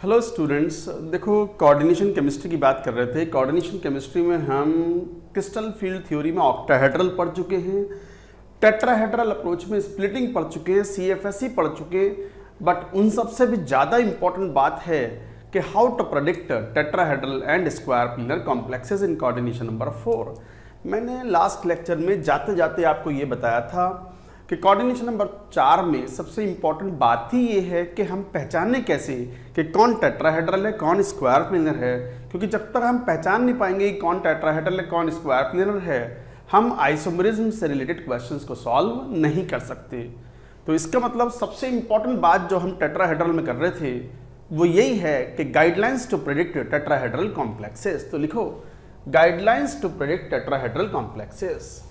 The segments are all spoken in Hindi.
हेलो स्टूडेंट्स, देखो कोऑर्डिनेशन केमिस्ट्री की बात कर रहे थे। कोऑर्डिनेशन केमिस्ट्री में हम क्रिस्टल फील्ड थ्योरी में ऑक्टाहेड्रल पढ़ चुके हैं, टेट्राहेड्रल अप्रोच में स्प्लिटिंग पढ़ चुके हैं, सीएफएसई पढ़ चुके हैं। बट उन सबसे भी ज़्यादा इंपॉर्टेंट बात है कि how to predict tetrahedral and square planar complexes in coordination number 4। मैंने लास्ट लेक्चर में जाते जाते आपको ये बताया था कि कोऑर्डिनेशन नंबर 4 में सबसे इंपॉर्टेंट बात ही ये है कि हम पहचाने कैसे कि कौन टेट्राहेड्रल है, कौन स्क्वायर प्लेनर है। क्योंकि जब तक हम पहचान नहीं पाएंगे कि कौन टेट्राहेड्रल है, कौन स्क्वायर प्लेनर है, हम आइसोमेरिज्म से रिलेटेड क्वेश्चंस को सॉल्व नहीं कर सकते। तो इसका मतलब सबसे इंपॉर्टेंट बात जो हम टेट्राहेड्रल में कर रहे थे वो यही है कि guidelines to predict tetrahedral complexes. तो लिखो guidelines to predict tetrahedral complexes.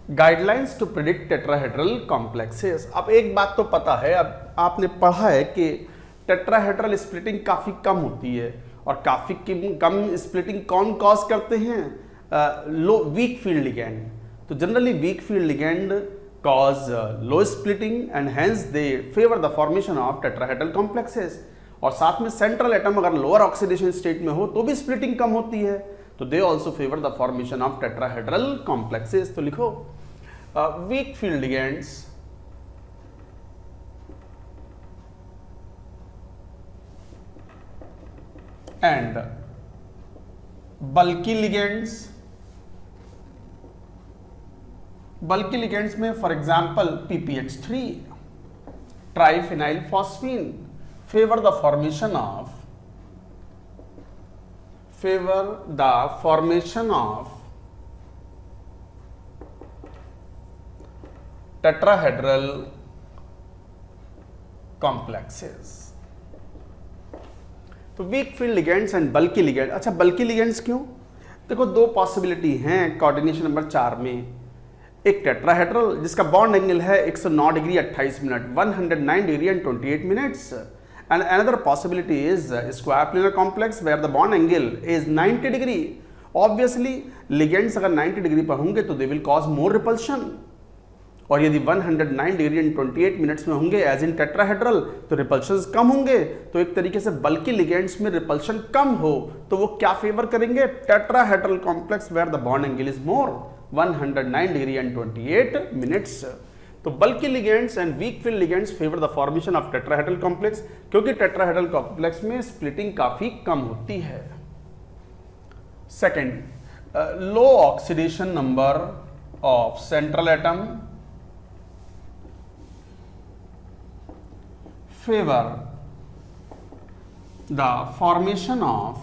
Guidelines to predict tetrahedral complexes. अब एक बात तो पता है, अब आपने पढ़ा है कि टेट्राहेड्रल स्प्लिटिंग काफ़ी कम होती है, और काफ़ी कम स्प्लिटिंग कौन कॉज करते हैं? लो वीक फील्ड लिगैंड। तो generally weak field ligand cause low splitting and hence they favour the formation of tetrahedral complexes. और साथ में सेंट्रल एटम अगर लोअर ऑक्सीडेशन स्टेट में हो तो भी स्प्लिटिंग कम होती है, तो they also favour the formation of tetrahedral complexes. तो लिखो weak field ligands and bulky ligands। bulky ligands में for example PPH3 triphenyl phosphine favour the formation of tetrahedral complexes. तो weak field ligands and bulky ligand. अच्छा, बल्की लिगेंड्स क्यों? देखो दो पॉसिबिलिटी हैं कोऑर्डिनेशन नंबर 4 में। एक टेट्राहेड्रल जिसका बॉन्ड एंगल है 109 degree 28 minute, 109 degree and 28 minutes, and another possibility is square planar complex where the bond angle is 90 degree. Obviously ligands अगर 90 डिग्री पर होंगे तो they will cause more repulsion, और यदि 109 डिग्री एंड 28 मिनट्स में होंगे एज इन टेट्राहेड्रल तो रिपल्शंस कम होंगे। तो एक तरीके से बल्कि लिगेंड्स में रिपल्शन कम हो तो वो क्या फेवर करेंगे? Tetrahedral complex where the bond angle is more, 109 degree and 28 minutes. तो bulky ligands and weak field ligands favour the formation of tetrahedral complex, क्योंकि टेट्राहेड्रल कॉम्प्लेक्स में स्प्लिटिंग काफी कम होती है। Second, low oxidation number of central atom favor the formation of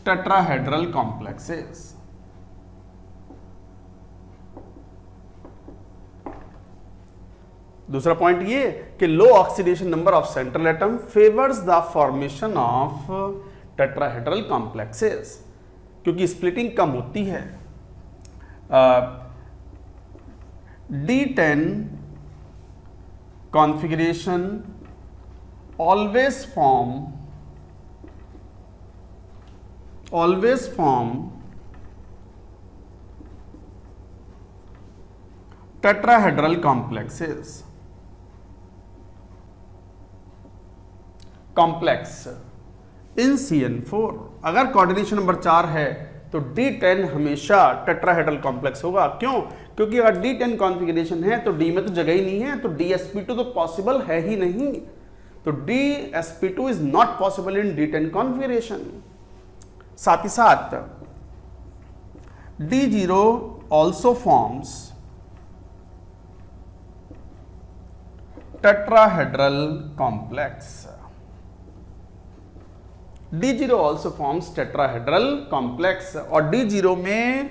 tetrahedral complexes। दूसरा पॉइंट ये कि low oxidation number of central atom favours the formation of tetrahedral complexes, क्योंकि स्प्लिटिंग कम होती है। D10 configuration always form tetrahedral complexes। Complex in CN4। अगर कोऑर्डिनेशन नंबर 4 है तो D10 हमेशा टेट्राहेड्रल कॉम्प्लेक्स होगा। क्यों? क्योंकि अगर D10 कॉन्फ़िगरेशन है तो D में तो जगह ही नहीं है, तो DsP2 तो पॉसिबल है ही नहीं। तो DsP2 is not possible in D10 configuration. साथ ही साथ D0 also forms tetrahedral complex. D0 also forms tetrahedral complex, और D0 में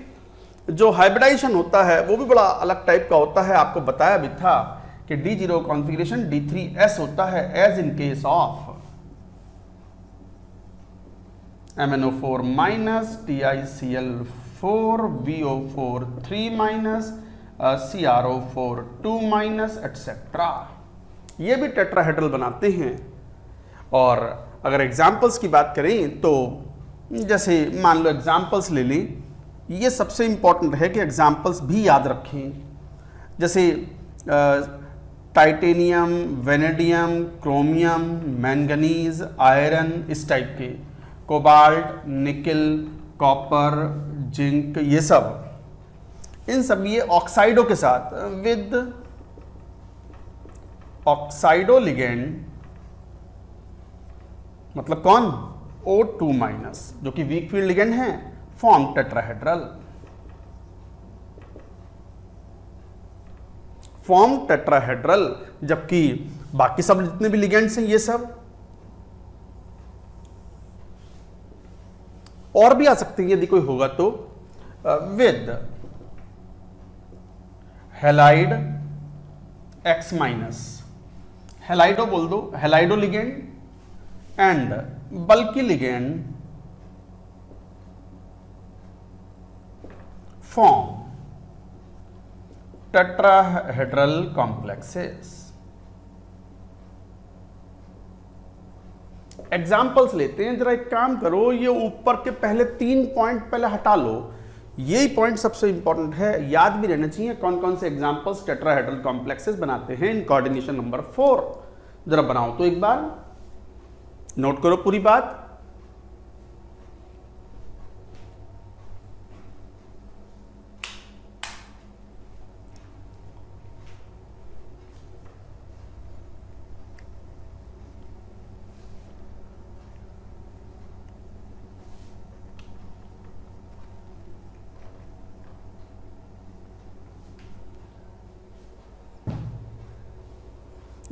जो हाइब्रिडाइजेशन होता है वो भी बड़ा अलग टाइप का होता है। आपको बताया भी था कि D0 कॉन्फ़िगरेशन D3S होता है as in case of MnO4 minus TiCl4 VO4 3 minus CrO4 2 minus etcetera. ये भी टेट्राहेड्रल बनाते हैं। और अगर एग्जाम्पल्स की बात करें तो जैसे मान लो एग्जाम्पल्स ले लें, ये सबसे इंपॉर्टेंट है कि एग्जाम्पल्स भी याद रखें। जैसे titanium, vanadium, chromium, manganese, iron, इस टाइप के, कोबाल्ट, निकल, कॉपर, जिंक, ये सब, इन सब ये ऑक्साइडों के साथ विद ऑक्साइडो लिगेंड, मतलब कौन, O2 माइनस, जो कि वीक फील्ड लिगेंड है, फॉर्म टेट्राहेड्रल। फॉर्म टेट्राहेड्रल, जबकि बाकी सब जितने भी लिगेंड्स हैं ये सब और भी आ सकते हैं यदि कोई होगा तो, विद हैलाइड X माइनस, हैलाइडो बोल दो, हैलाइडो लिगेंड, एंड बल्कि ligand form tetrahedral complexes. Examples लेते हैं। जरा एक काम करो, ये ऊपर के पहले 3 पॉइंट पहले हटा लो, यही पॉइंट सबसे इंपॉर्टेंट है, याद भी रहना चाहिए कौन कौन से एग्जाम्पल्स टेट्राहेड्रल कॉम्प्लेक्सेस बनाते हैं इन कोऑर्डिनेशन नंबर 4। जरा बनाओ तो एक बार, नोट करो पूरी बात।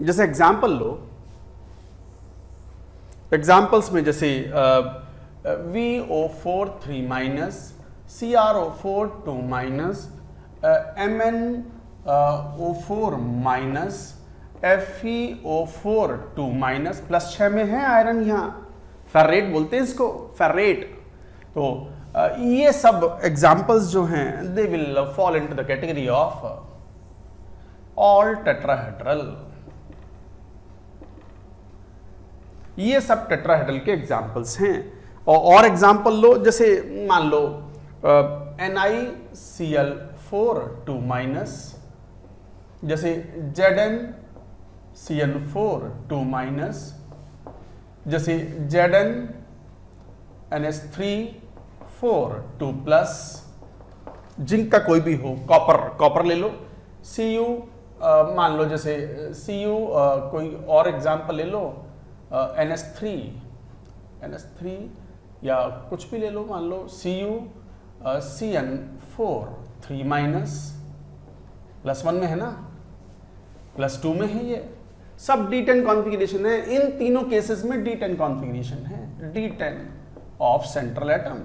जैसे एग्जाम्पल लो, एग्जाम्पल्स में जैसे VO4 3 minus, CrO4 2 minus, MnO4 minus, FeO4 2 minus, +6 में है आयरन, यहाँ फेरेट बोलते हैं इसको, फेरेट। तो ये सब एग्जाम्पल्स जो हैं they will fall into the category of all tetrahedral. ये सब टेट्राहेड्रल के एग्जाम्पल्स हैं। और एग्जाम्पल लो, जैसे मान लो NiCl4 2 माइनस, जैसे ZnCl4 2 माइनस, जैसे ZnNH3 4 2 प्लस, जिंक का कोई भी हो, कॉपर ले लो, Cu मान लो, जैसे Cu कोई और एग्जाम्पल ले लो, NH3 या कुछ भी ले लो, मान लो CuCN4 3 माइनस, +1 में है ना, +2 में है, ये सब D10 कॉन्फ़िगरेशन है। इन तीनों केसेस में D10 कॉन्फ़िगरेशन है, D10 ऑफ सेंट्रल एटम।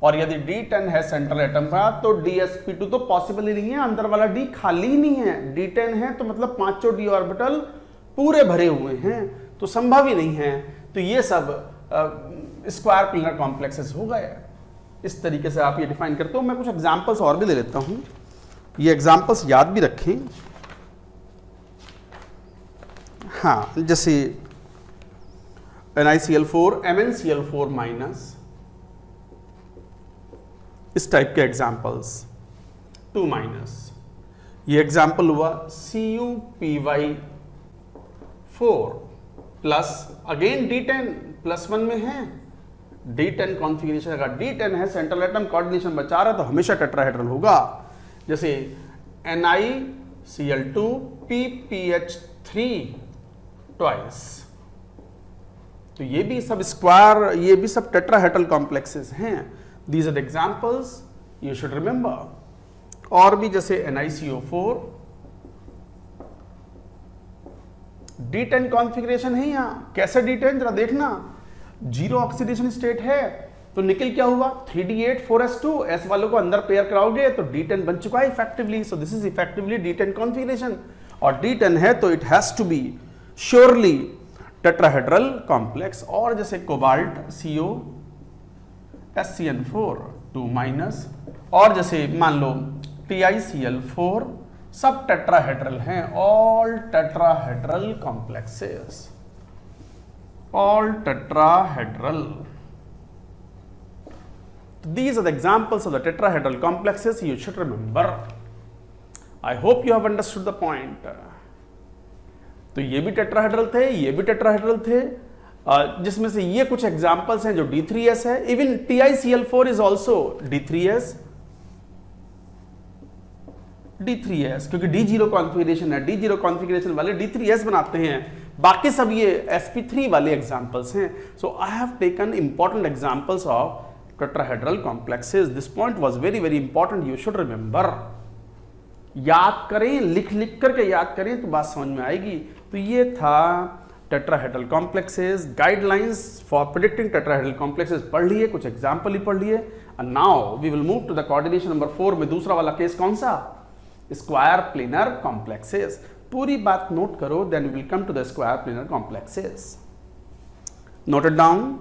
और यदि D10 है सेंट्रल एटम का तो DsP2 तो पॉसिबल ही नहीं है, अंदर वाला D खाली ही नहीं है। D10 है तो मतलब 5 D ऑर्बिटल पूरे भरे हुए हैं, तो संभव ही नहीं है। तो ये सब स्क्वायर प्लेनर कॉम्प्लेक्सेस हो गए। इस तरीके से आप ये डिफाइन करते हो। मैं कुछ एग्जांपल्स और भी ले लेता हूं, ये एग्जांपल्स याद भी रखें। हाँ, जैसे NiCl4 MnCl4 माइनस, इस टाइप के एग्जांपल्स 2 माइनस। ये एग्जांपल हुआ CuPy4 प्लस, अगेन D10 +1 में है। D10 कॉन्फ़िगरेशन, अगर D10 है सेंट्रल एटम कोऑर्डिनेशन बचा रहा है तो हमेशा टेट्राहेड्रल होगा। जैसे NiCl2 PPH3 ट्वाइस, तो ये भी सब स्क्वायर, ये भी सब टेट्राहेड्रल कॉम्प्लेक्सेस हैं। These are the examples you should remember। और भी जैसे NiCO4 D10 कॉन्फ़िगरेशन है यहाँ। कैसे D10, जरा देखना, 0 ऑक्सीडेशन स्टेट है तो निकल क्या हुआ 3D8 4s2, S वालों को अंदर पेयर कराओगे तो D10 बन चुका है effectively. So this is effectively D10 configuration, और D10 है तो it has to be surely tetrahedral complex. और जैसे कोबाल्ट CO SCN4 2 माइनस, और जैसे मान लो TiCl4, सब टेट्राहेड्रल हैं, all tetrahedral complexes. all tetrahedral. These are the examples of the tetrahedral complexes you should remember. I hope you have understood the point. तो ये भी टेट्राहेड्रल थे, ये भी टेट्राहेड्रल थे, जिसमें से ये कुछ एग्जांपल्स हैं जो D3S है. Even TiCl4 is also D3S, क्योंकि D0 कॉन्फ़िगरेशन है, D0 कॉन्फ़िगरेशन वाले D3S बनाते हैं. बाकी सब ये sp3 वाले एग्जांपल्स हैं. So I have taken important examples of tetrahedral complexes. This point was very very important, you should remember. याद करें, लिख लिख करके याद करें तो बात समझ में आएगी. तो ये था tetrahedral complexes, guidelines for predicting tetrahedral complexes पढ़ लिए, कुछ एग्जांपल ही पढ़ लिए. And now we will move to the coordination number 4 में दूसरा वाला केस कौन सा? Square planar complexes. पूरी बात नोट करो, then we will come to the square planar complexes. Note it down.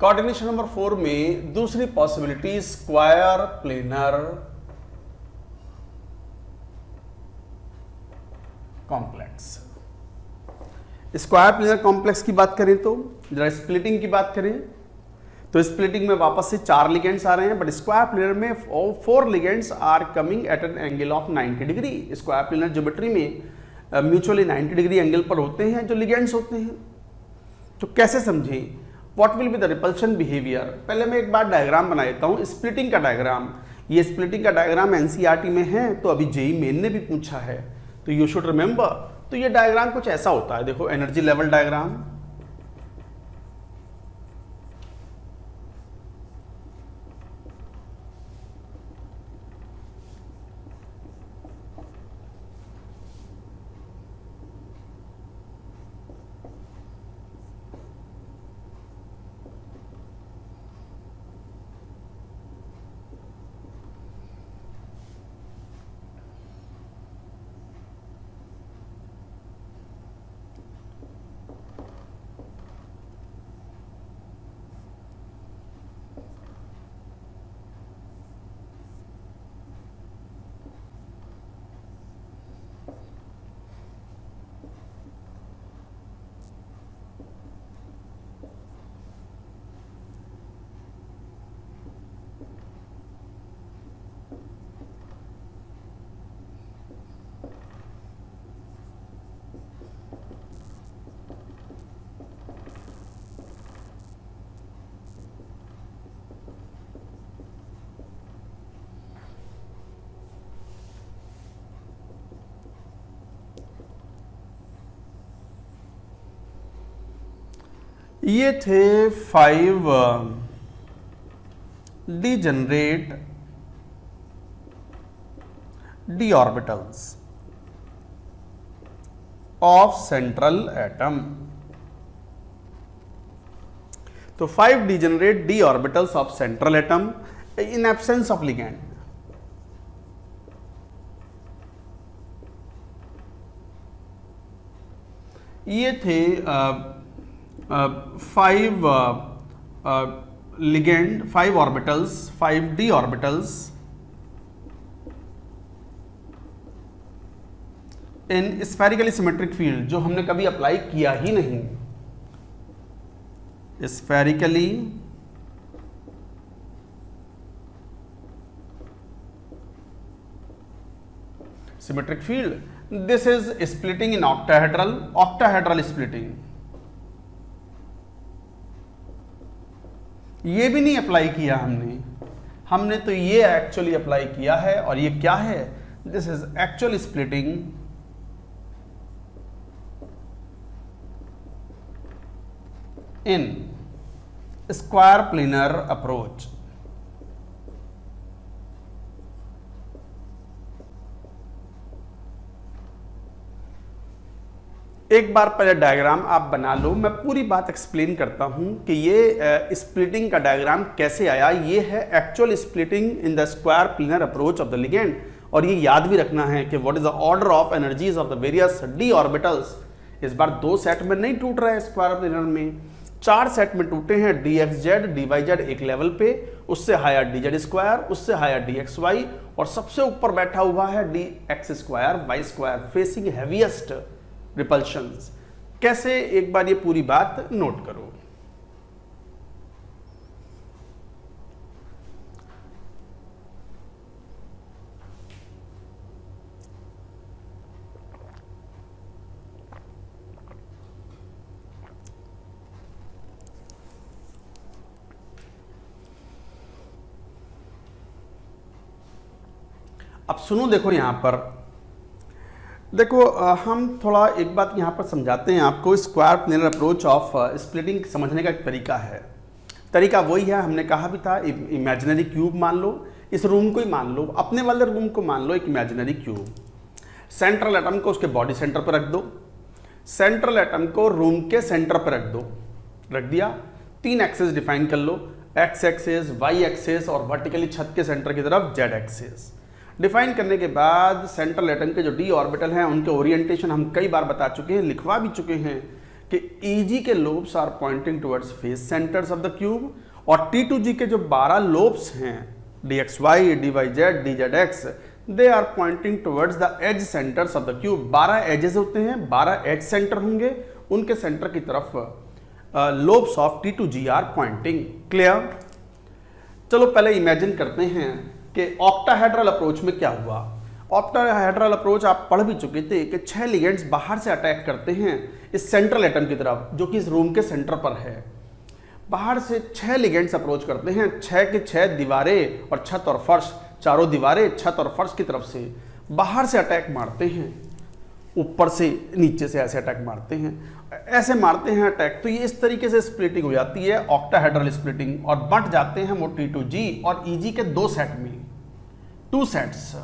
Coordination number 4 में दूसरी possibility square planar complex. Square planar complex की बात करें तो जरा स्प्लिटिंग की बात करें तो स्प्लिटिंग में वापस से 4 लिगेंड्स आ रहे हैं, बट स्क्वायर प्लेनर में 4 ligands are coming at an angle of 90 degree. Square planar geometry में म्यूचुअली 90 डिग्री एंगल पर होते हैं जो लिगेंड्स होते हैं. तो कैसे समझें? What will be the repulsion behavior? पहले मैं एक बार डायग्राम बना देता हूँ, स्प्लिटिंग का डायग्राम. ये स्प्लिटिंग का डायग्राम एनसीईआरटी में है, तो अभी जेई मेन ने भी पूछा है, तो यू शुड रिमेंबर. तो ये डायग्राम कुछ ऐसा होता है, देखो एनर्जी लेवल डायग्राम. ये थे 5 degenerate d orbitals of central atom. तो 5 degenerate d orbitals of central atom in absence of ligand. ये थे 5 लिगेंड, 5 ऑर्बिटल्स, 5 d ऑर्बिटल्स इन स्फेरिकली सिमेट्रिक फील्ड, जो हमने कभी अप्लाई किया ही नहीं. Spherically symmetric field. This is splitting in octahedral splitting. ये भी नहीं अप्लाई किया हमने तो ये एक्चुअली अप्लाई किया है. और ये क्या है? This is actual splitting in square planar approach. एक बार पहले डायग्राम आप बना लो, मैं पूरी बात एक्सप्लेन करता हूं कि ये स्प्लिटिंग का डायग्राम कैसे आया। ये है actual splitting in the square planar approach of the ligand. और ये याद भी रखना है कि what is the order of energies of the various D orbitals. इस बार 2 सेट में नहीं टूट रहा है स्क्वायर प्लेनर में, 4 सेट में टूटे हैं। dxz dyz एक लेवल पे, उससे हायर dz स्क्वायर, उससे हायर dxy, और सबसे ऊपर बैठा हुआ है dx square y square facing heaviest repulsions. कैसे, एक बार ये पूरी बात नोट करो। अब सुनो, देखो यहां पर देखो, हम थोड़ा एक बात यहाँ पर समझाते हैं आपको। Square planar approach of splitting समझने का एक तरीका है। तरीका वही है, हमने कहा भी था, इमेजिनरी क्यूब मान लो, इस रूम को ही मान लो, अपने वाले रूम को मान लो एक इमेजिनरी क्यूब। सेंट्रल एटम को उसके बॉडी सेंटर पर रख दो, सेंट्रल एटम को रूम के सेंटर पर रख दो, रख दिया। 3 एक्सेस डिफाइन कर लो, एक्स एक्सेस, वाई एक्सेस, और वर्टिकली छत के सेंटर की तरफ जेड एक्सेस। डिफाइन करने के बाद सेंट्रल एटम के जो डी ऑर्बिटल हैं उनके ओरिएंटेशन हम कई बार बता चुके हैं, लिखवा भी चुके हैं कि Eg के lobes are pointing towards face centres of the cube, और T2G के जो 12 लोब्स हैं dxy, dyz, dzx, they are pointing towards the edge centres of the cube. 12 edges होते हैं, 12 एज सेंटर होंगे, उनके सेंटर की तरफ lobes of T2G are pointing. Clear? चलो पहले इमेजिन करते हैं कि ऑक्टाहेड्रल अप्रोच में क्या हुआ। ऑक्टाहेड्रल अप्रोच आप पढ़ भी चुके थे कि 6 लिगेंड्स बाहर से अटैक करते हैं इस सेंट्रल एटम की तरफ, जो कि इस रूम के सेंटर पर है। बाहर से 6 लिगेंड्स अप्रोच करते हैं, 6 के 6 दीवारें और छत और फर्श, चारों दीवारें, छत और फर्श की तरफ से बाहर से अटैक मारते हैं, ऊपर से नीचे से ऐसे अटैक मारते हैं, ऐसे मारते हैं अटैक। तो ये इस तरीके से स्प्लिटिंग हो जाती है, ऑक्टाहेड्रल स्प्लिटिंग, और बंट जाते हैं वो T2G और Eg के 2 सेट में, 2 sets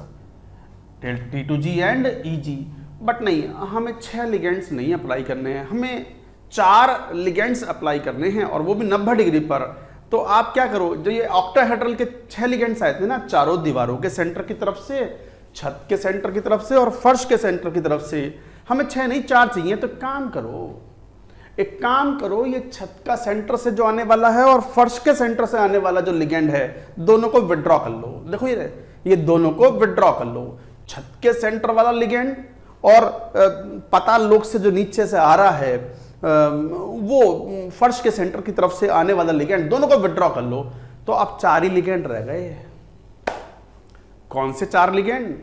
T2G and Eg। But नहीं, हमें 6 लिगेंड्स नहीं अप्लाई करने हैं, हमें 4 लिगेंड्स अप्लाई करने हैं, और वो भी 90 डिग्री पर। तो आप क्या करो, जो ये ऑक्टाहेड्रल के 6 लिगेंड्स आए थे ना, चारों दीवारों के सेंटर की तरफ से, छत के सेंटर की तरफ से और फर्श के सेंटर की तरफ से, हमें 6 नहीं 4 चाहिए। तो काम करो, एक काम करो, ये छत का सेंटर से जो आने वाला है और फर्श के सेंटर से आने वाला जो लिगेंड है, दोनों को विड्रॉ कर लो। देखो ये दोनों को विड्रॉ कर लो, छत के सेंटर वाला लिगेंड और पाताल लोक से जो नीचे से आ रहा है वो फर्श के सेंटर की तरफ से आने वाला लिगेंड, दोनों को विड्रॉ कर लो। तो अब 4 ही लिगेंड रह गए। कौन से 4 लिगेंड?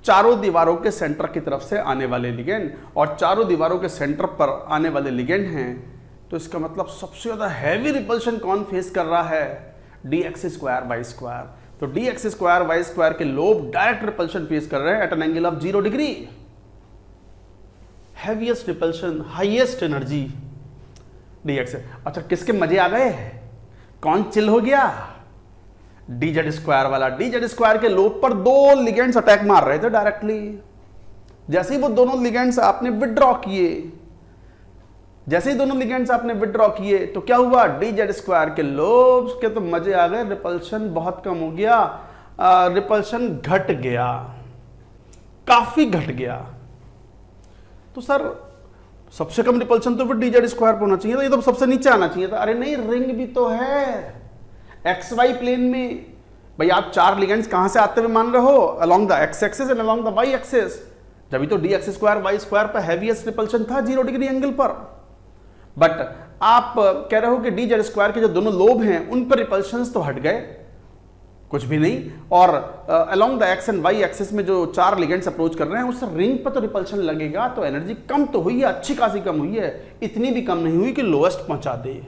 चारों दीवारों के सेंटर की तरफ से आने वाले लिगेंड, और चारों दीवारों के सेंटर पर आने वाले लिगेंड हैं। तो इसका मतलब सबसे ज्यादा हैवी रिपल्शन कौन फेस कर रहा है? dx square Y square. तो dx स्क्वायर वाई स्क्वायर के लोब डायरेक्ट रिपल्शन फेस कर रहे हैं at an angle of 0 degree. Heaviest repulsion, highest energy dx। अच्छा, किसके मजे आ गए? कौन चिल हो गया? dz स्क्वायर वाला। dz स्क्वायर के लोब पर 2 लिगेंड्स अटैक मार रहे थे डायरेक्टली। जैसे ही वो दोनों लिगेंड्स आपने विड्रॉ किए, जैसे ही दोनों लिगेंड्स आपने विड्रॉ किए, तो क्या हुआ? dz स्क्वायर के लोब्स के तो मजे आ गए, रिपल्शन बहुत कम हो गया, रिपल्शन घट गया, काफी घट गया। तो सर सबसे कम रिपल्शन तो फिर dz स्क्वायर पर होना चाहिए था, ये तो सबसे नीचे आना चाहिए था। अरे नहीं, रिंग भी तो है XY प्लेन में। भाई आप 4 लिगेंड्स कहां से आते हुए मान रहे हो? Along the x axis and along the y axis. जब तो dx स्क्वायर y स्क्वायर पर हैवीएस्ट रिपल्शन था 0 डिग्री एंगल पर। बट आप कह रहे हो कि dz स्क्वायर के जो दोनों लोब हैं उन पर रिपल्शंस तो हट गए, कुछ भी नहीं। और along the x and y axis में जो 4 लिगेंड्स अप्रोच कर रहे हैं उससे रिंग पर तो रिपल्शन लगेगा। तो एनर्जी कम तो हुई है, अच्छी खासी कम हुई है, इतनी भी कम नहीं हुई कि लोएस्ट पहुंचा दे।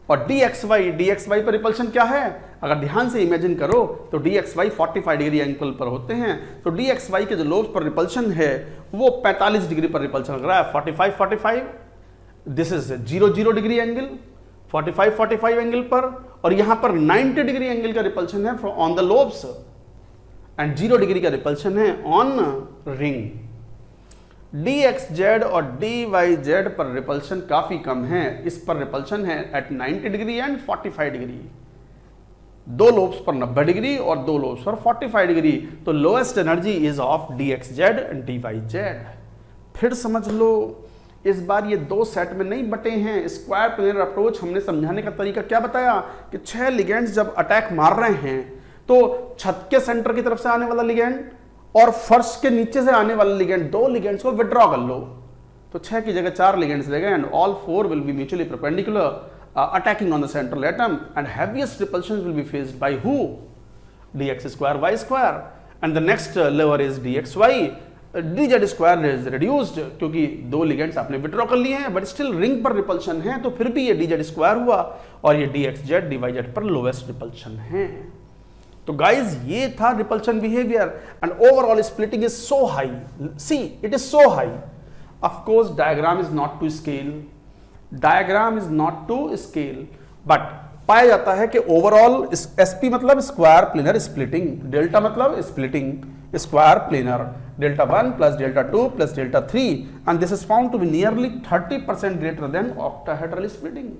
और dxy पर रिपल्शन क्या है? अगर ध्यान से इमेजिन करो तो dxy 45 डिग्री एंगल पर होते हैं। तो dxy के जो लोब्स पर रिपल्शन है वो 45 डिग्री पर रिपल्शन लग रहा है। 45 this is 0 degree angle, 45 angle पर, और यहां पर 90 डिग्री एंगल का रिपल्शन है on the lobes and 0 degree का रिपल्शन है on ring. D X Z और डी वाई जेड पर रिपल्शन काफी कम है। इस पर रिपल्शन है एट 90 डिग्री एंड 45 डिग्री, दो लोब्स पर 90 डिग्री और दो लोब्स पर 45 डिग्री। तो lowest energy is of D X Z and D Y Z. फिर समझ लो, इस बार ये दो सेट में नहीं बटे हैं। स्क्वायर प्लेनर अप्रोच हमने समझाने का तरीका क्या बताया कि 6 लिगेंड्स जब अटैक मार रहे हैं तो छत के सेंटर की तरफ से आने वाला लिगेंड और फर्श के नीचे से आने वाला लिगेंड, दो लिगेंड्स को विड्रॉ कर लो, तो 6 की जगह 4 लिगेंड्स रहेगा and all 4 will be mutually perpendicular attacking on the central atom, and heaviest repulsions will be faced by who? dx square y square, and the next lever is dxy. dz square is reduced क्योंकि दो लिगेंड्स आपने विड्रॉ कर लिए हैं, बट स्टिल रिंग पर रिपल्शन है, तो फिर भी ये dz स्क्वायर हुआ और ये dxz dyz पर लोएस्ट रिपल्शन है। तो गाइज ये था repulsion behaviour and overall splitting is so high. See it is so high. Of course diagram is not to scale, diagram is not to scale, but पाया जाता है कि ओवरऑल एसपी मतलब स्क्वायर प्लेनर स्प्लिटिंग, डेल्टा मतलब splitting square planar, delta 1 plus delta 2 plus delta 3, and this is found to be nearly 30% greater then octahedral splitting.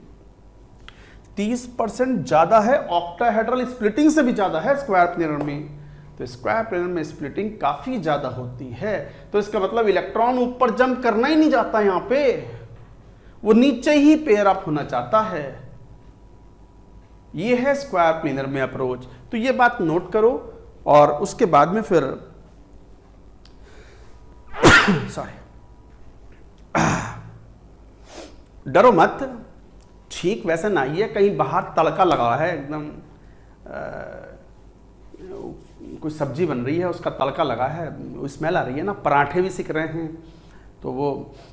30% ज्यादा है, ऑक्टाहेड्रल स्प्लिटिंग से भी ज्यादा है स्क्वायर प्लेनर में। तो स्क्वायर प्लेनर में स्प्लिटिंग काफी ज्यादा होती है। तो इसका मतलब इलेक्ट्रॉन ऊपर जंप करना ही नहीं चाहता, यहां पे वो नीचे ही पेयर अप होना चाहता है। ये है स्क्वायर प्लेनर में अप्रोच। तो ये बात नोट करो और उसके बाद में फिर सॉरी डरो मत, ठीक वैसे ना ही है, कहीं बाहर तड़का लगा है एकदम, कोई सब्जी बन रही है उसका तड़का लगा है, स्मेल आ रही है ना, पराठे भी सिक रहे हैं तो वो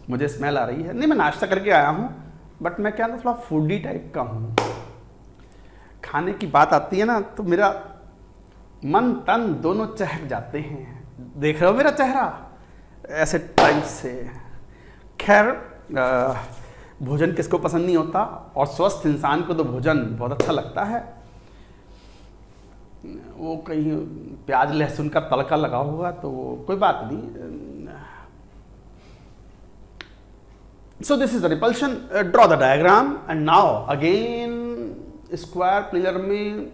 मुझे स्मेल आ रही है। नहीं मैं नाश्ता करके आया हूँ, बट मैं क्या ना थोड़ा फूडी टाइप का हूँ। खाने की बात आती है ना तो मेरा मन तन दोनों चहक जाते हैं। देख रहे हो मेरा चेहरा ऐसे टाइप से। खैर भोजन किसको पसंद नहीं होता, और स्वस्थ इंसान को तो भोजन बहुत अच्छा लगता है। वो कहीं प्याज लहसुन का तड़का लगा होगा तो वो कोई बात नहीं। So this is the repulsion. Draw the diagram, and now again square planar में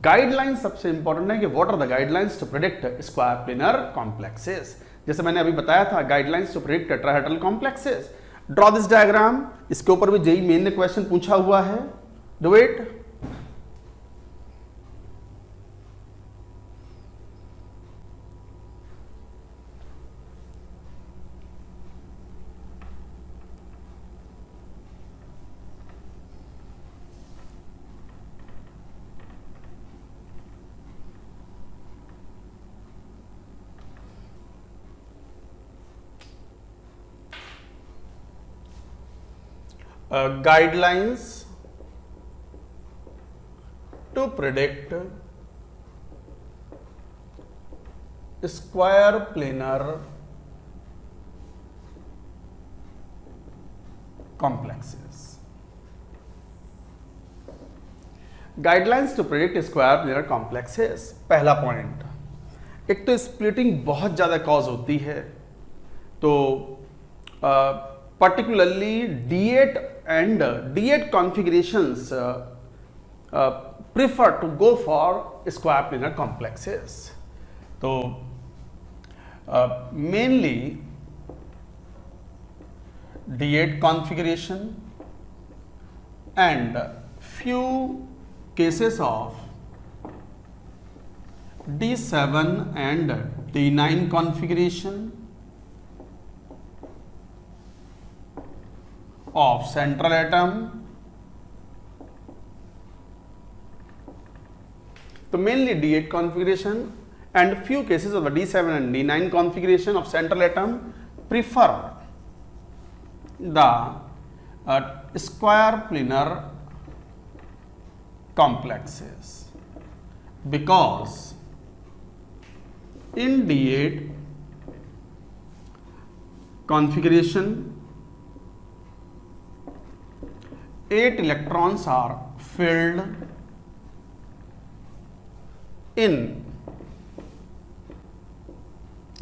गाइडलाइन सबसे इंपॉर्टेंट है कि what are the guidelines to predict square planar complexes. जैसे मैंने अभी बताया था, guidelines to predict tetrahedral complexes. Draw this diagram. इसके ऊपर भी जेई मेन ने क्वेश्चन पूछा हुआ है, do it. Guidelines to predict square planar complexes. Guidelines to predict square planar complexes। पहला पॉइंट, एक तो स्प्लिटिंग बहुत ज्यादा कॉज होती है, तो particularly D8 and D8 configurations prefer to go for square planar complexes. तो mainly D8 configuration and few cases of D7 and D9 configuration of central atom। तो mainly D8 configuration and few cases of the D7 and D9 configuration of central atom prefer the square planar complexes, because in D8 configuration 8 electrons are filled in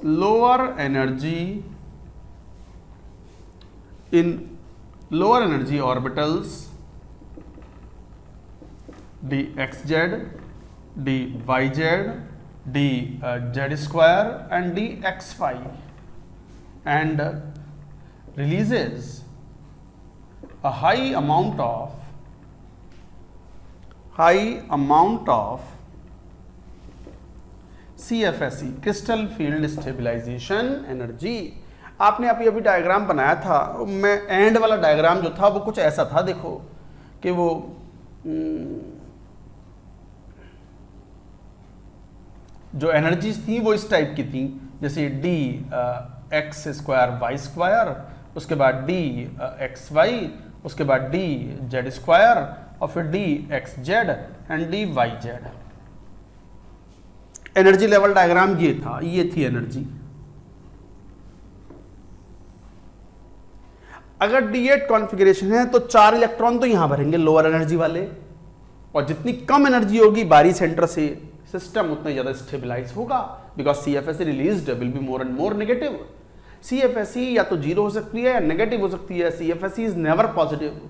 lower energy in lower energy orbitals dxz, dyz, dz square and dxy, and releases a high amount of CFSE, crystal field stabilization energy. आपने अभी डायग्राम बनाया था, मैं एंड वाला डायग्राम जो था वो कुछ ऐसा था, देखो कि वो जो एनर्जीज थी वो इस टाइप की थी, जैसे D X square Y square, उसके बाद डी एक्स वाई, उसके बाद डी जेड स्क्वायर और फिर D X Z and D Y Z. Energy level diagram ये था, ये थी एनर्जी। अगर D8 कॉन्फ़िगरेशन है तो 4 इलेक्ट्रॉन तो यहां भरेंगे लोअर एनर्जी वाले, और जितनी कम एनर्जी होगी बारी सेंटर से सिस्टम उतना ज्यादा स्टेबलाइज होगा, because CFSE released will be more and more negative. CFSE या तो जीरो हो सकती है या नेगेटिव हो सकती है। CFSE is never positive.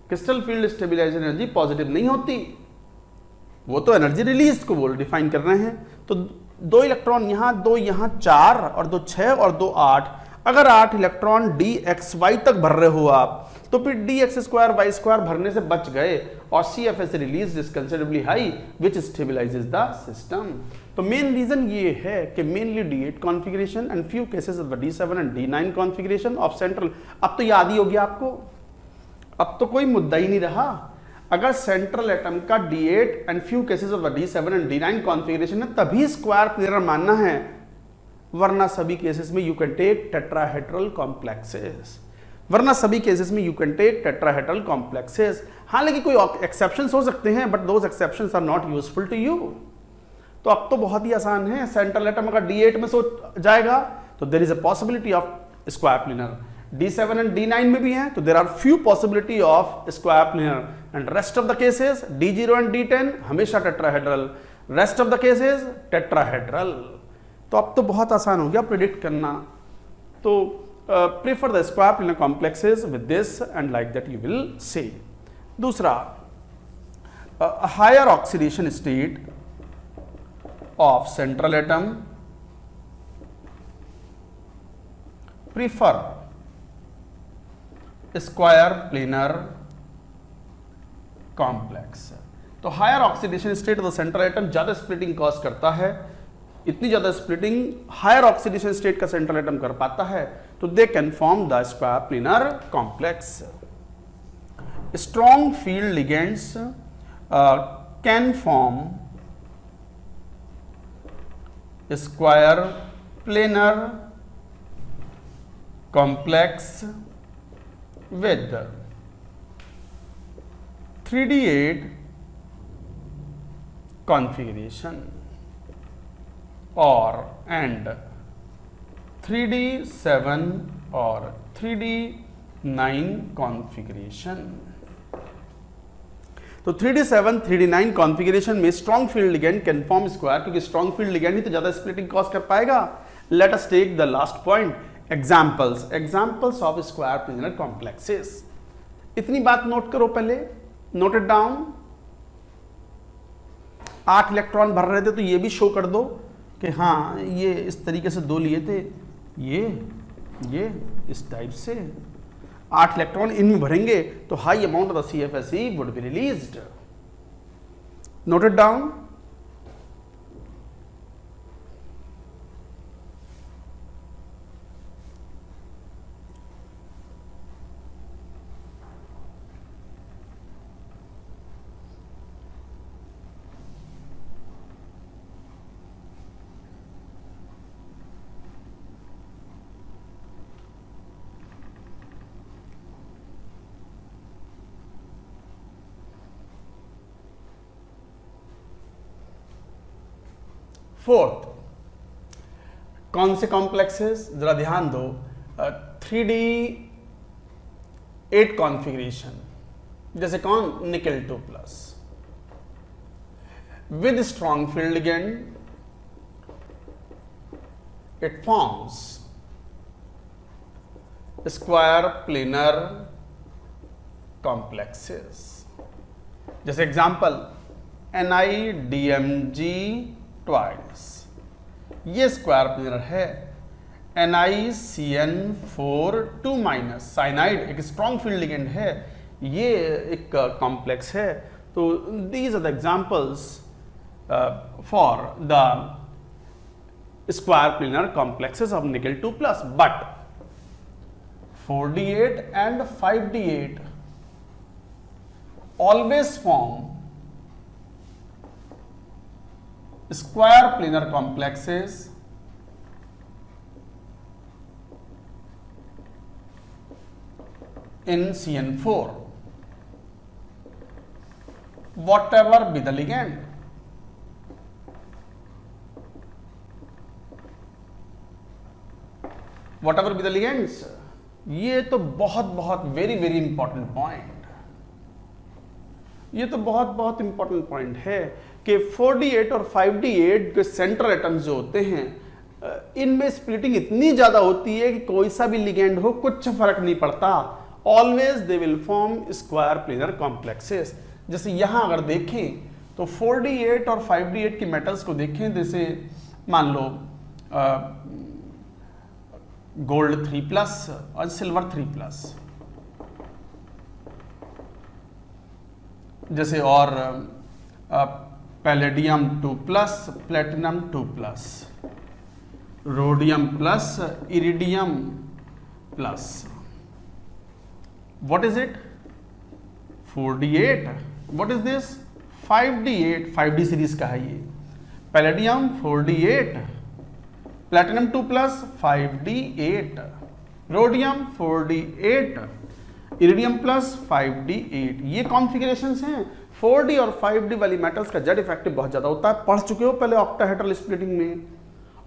Crystal field stabilization energy positive नहीं होती, वो तो एनर्जी रिलीज को डिफाइन कर रहे हैं। तो 2 इलेक्ट्रॉन यहां, 2 यहां, 4 और 2 6 और 2 8। अगर 8 इलेक्ट्रॉन DXY तक भर रहे हो आप, तो फिर DX स्क्वायर वाई स्क्वायर भरने से बच गए और CFSE release is considerably high which stabilises the system. तो मेन रीजन ये है कि mainly D8 configuration and few cases of D7 and D9 configuration of central. अब तो याद ही हो गया आपको, अब तो कोई मुद्दा ही नहीं रहा। अगर सेंट्रल एटम का D8 and few cases of D7 and D9 configuration है तभी स्क्वायर प्लेनर मानना है, वरना सभी केसेस में you can take tetrahedral complexes, वरना सभी केसेस में you can take tetrahedral complexes. हालांकि कोई एक्सेप्शंस हो सकते हैं, but those exceptions are not useful to you. तो अब तो बहुत ही आसान है, सेंट्रल एटम अगर D8 में सो जाएगा तो there is a possibility of square planar. D7 and D9 में भी है तो there are few possibility of square planar, and rest of the cases D0 and D10 हमेशा tetrahedral, rest of the cases tetrahedral. तो अब तो बहुत आसान हो गया प्रिडिक्ट करना। तो prefer the square planar complexes with this and like that you will say. दूसरा, higher oxidation state of central atom prefer square planar complex. तो higher oxidation state of the central atom ज्यादा स्प्लिटिंग कॉज करता है, इतनी ज्यादा स्प्लिटिंग हायर ऑक्सीडेशन स्टेट का सेंट्रल एटम कर पाता है, तो they can form the square planar complex. Strong field ligands can form square planar complex with 3D8 configuration or and 3D7 or 3D9 configuration। तो 3D7 3D9 कॉन्फ़िगरेशन में strong field ligand can form square, क्योंकि स्ट्रॉन्ग फील्ड लिगेंड ही तो ज्यादा स्प्लिटिंग कॉज कर पाएगा। Let us take the last point, examples of square planar complexes. इतनी बात नोट करो पहले, नोट इट डाउन। 8 इलेक्ट्रॉन भर रहे थे तो ये भी शो कर दो कि हाँ ये इस तरीके से 2 लिए थे, ये इस टाइप से 8 इलेक्ट्रॉन इनमें भरेंगे तो high amount of the CFSE would be released. Note it down. Fourth, कौन से कॉम्प्लेक्सेस, जरा ध्यान दो। 3D8 कॉन्फ़िगरेशन, जैसे कौन, nickel 2+ with strong field ligand, it forms square planar complexes. जैसे एग्जांपल NiDMg ट्वाइस, ये स्क्वायर प्लेनर है। NiCN4 2- साइनाइड एक स्ट्रॉन्ग फील्ड लिगेंड है, ये एक कॉम्प्लेक्स है। तो these are the examples for the square planar complexes of nickel 2+, but 4d8 and 5d8 always form square planar complexes in CN4, whatever be the ligand. Whatever be the ligands, ये तो बहुत वेरी इंपॉर्टेंट पॉइंट, ये तो बहुत इंपॉर्टेंट पॉइंट है कि 4d8 और 5d8 के सेंट्रल एटम्स जो होते हैं, इनमें स्प्लिटिंग इतनी ज्यादा होती है कि कोई सा भी लिगेंड हो कुछ फर्क नहीं पड़ता, always they will form square planar complexes. जैसे यहां अगर देखें तो 4d8 और 5d8 की मेटल्स को देखें, जैसे मान लो गोल्ड 3+ और सिल्वर 3+, जैसे और palladium 2+, platinum 2+, rhodium plus, iridium plus. What is it? 4d8. What is this? 5d8. 5d series का है ये। Palladium 4d8, platinum 2+, 5d8, rhodium 4d8, iridium plus 5d8। ये कॉन्फ़िगरेशंस हैं। 4d और 5d वाली मेटल्स का जेड इफेक्टिव बहुत ज्यादा होता है, पढ़ चुके हो पहले ऑक्टाहेड्रल स्प्लिटिंग में,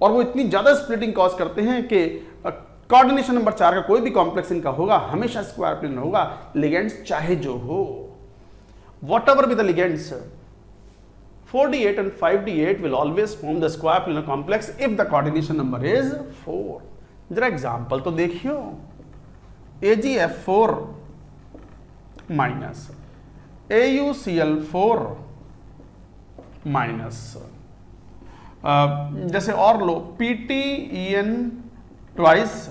और वो इतनी ज्यादा स्प्लिटिंग कॉज करते हैं कि कोऑर्डिनेशन नंबर 4 का कोई भी कॉम्प्लेक्स इनका होगा हमेशा स्क्वायर प्लेनर होगा, लिगेंड्स चाहे जो हो, whatever be the ligands, 4d8 and 5d8 will always form the square planar complex if the coordination number is 4। जरा एग्जांपल तो देखियो, AgF4 माइनस AuCl4 माइनस, जैसे और लो PtEn ट्वाइस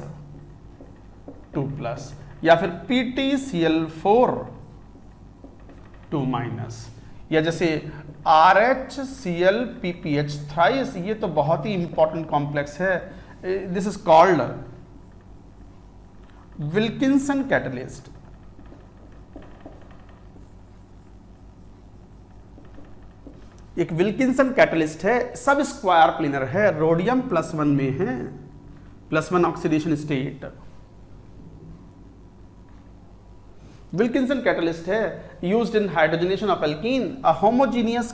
2+, या फिर PtCl4 2-, या जैसे RHClPPH थ्राइस, ये तो बहुत ही इंपॉर्टेंट कॉम्प्लेक्स है। This is called Wilkinson catalyst. एक विल्किंसन कैटलिस्ट है, सब स्क्वायर प्लेनर है, रोडियम +1 में है, +1 ऑक्सीडेशन स्टेट। विल्किंसन कैटलिस्ट है, used in hydrogenation of alkene, a homogeneous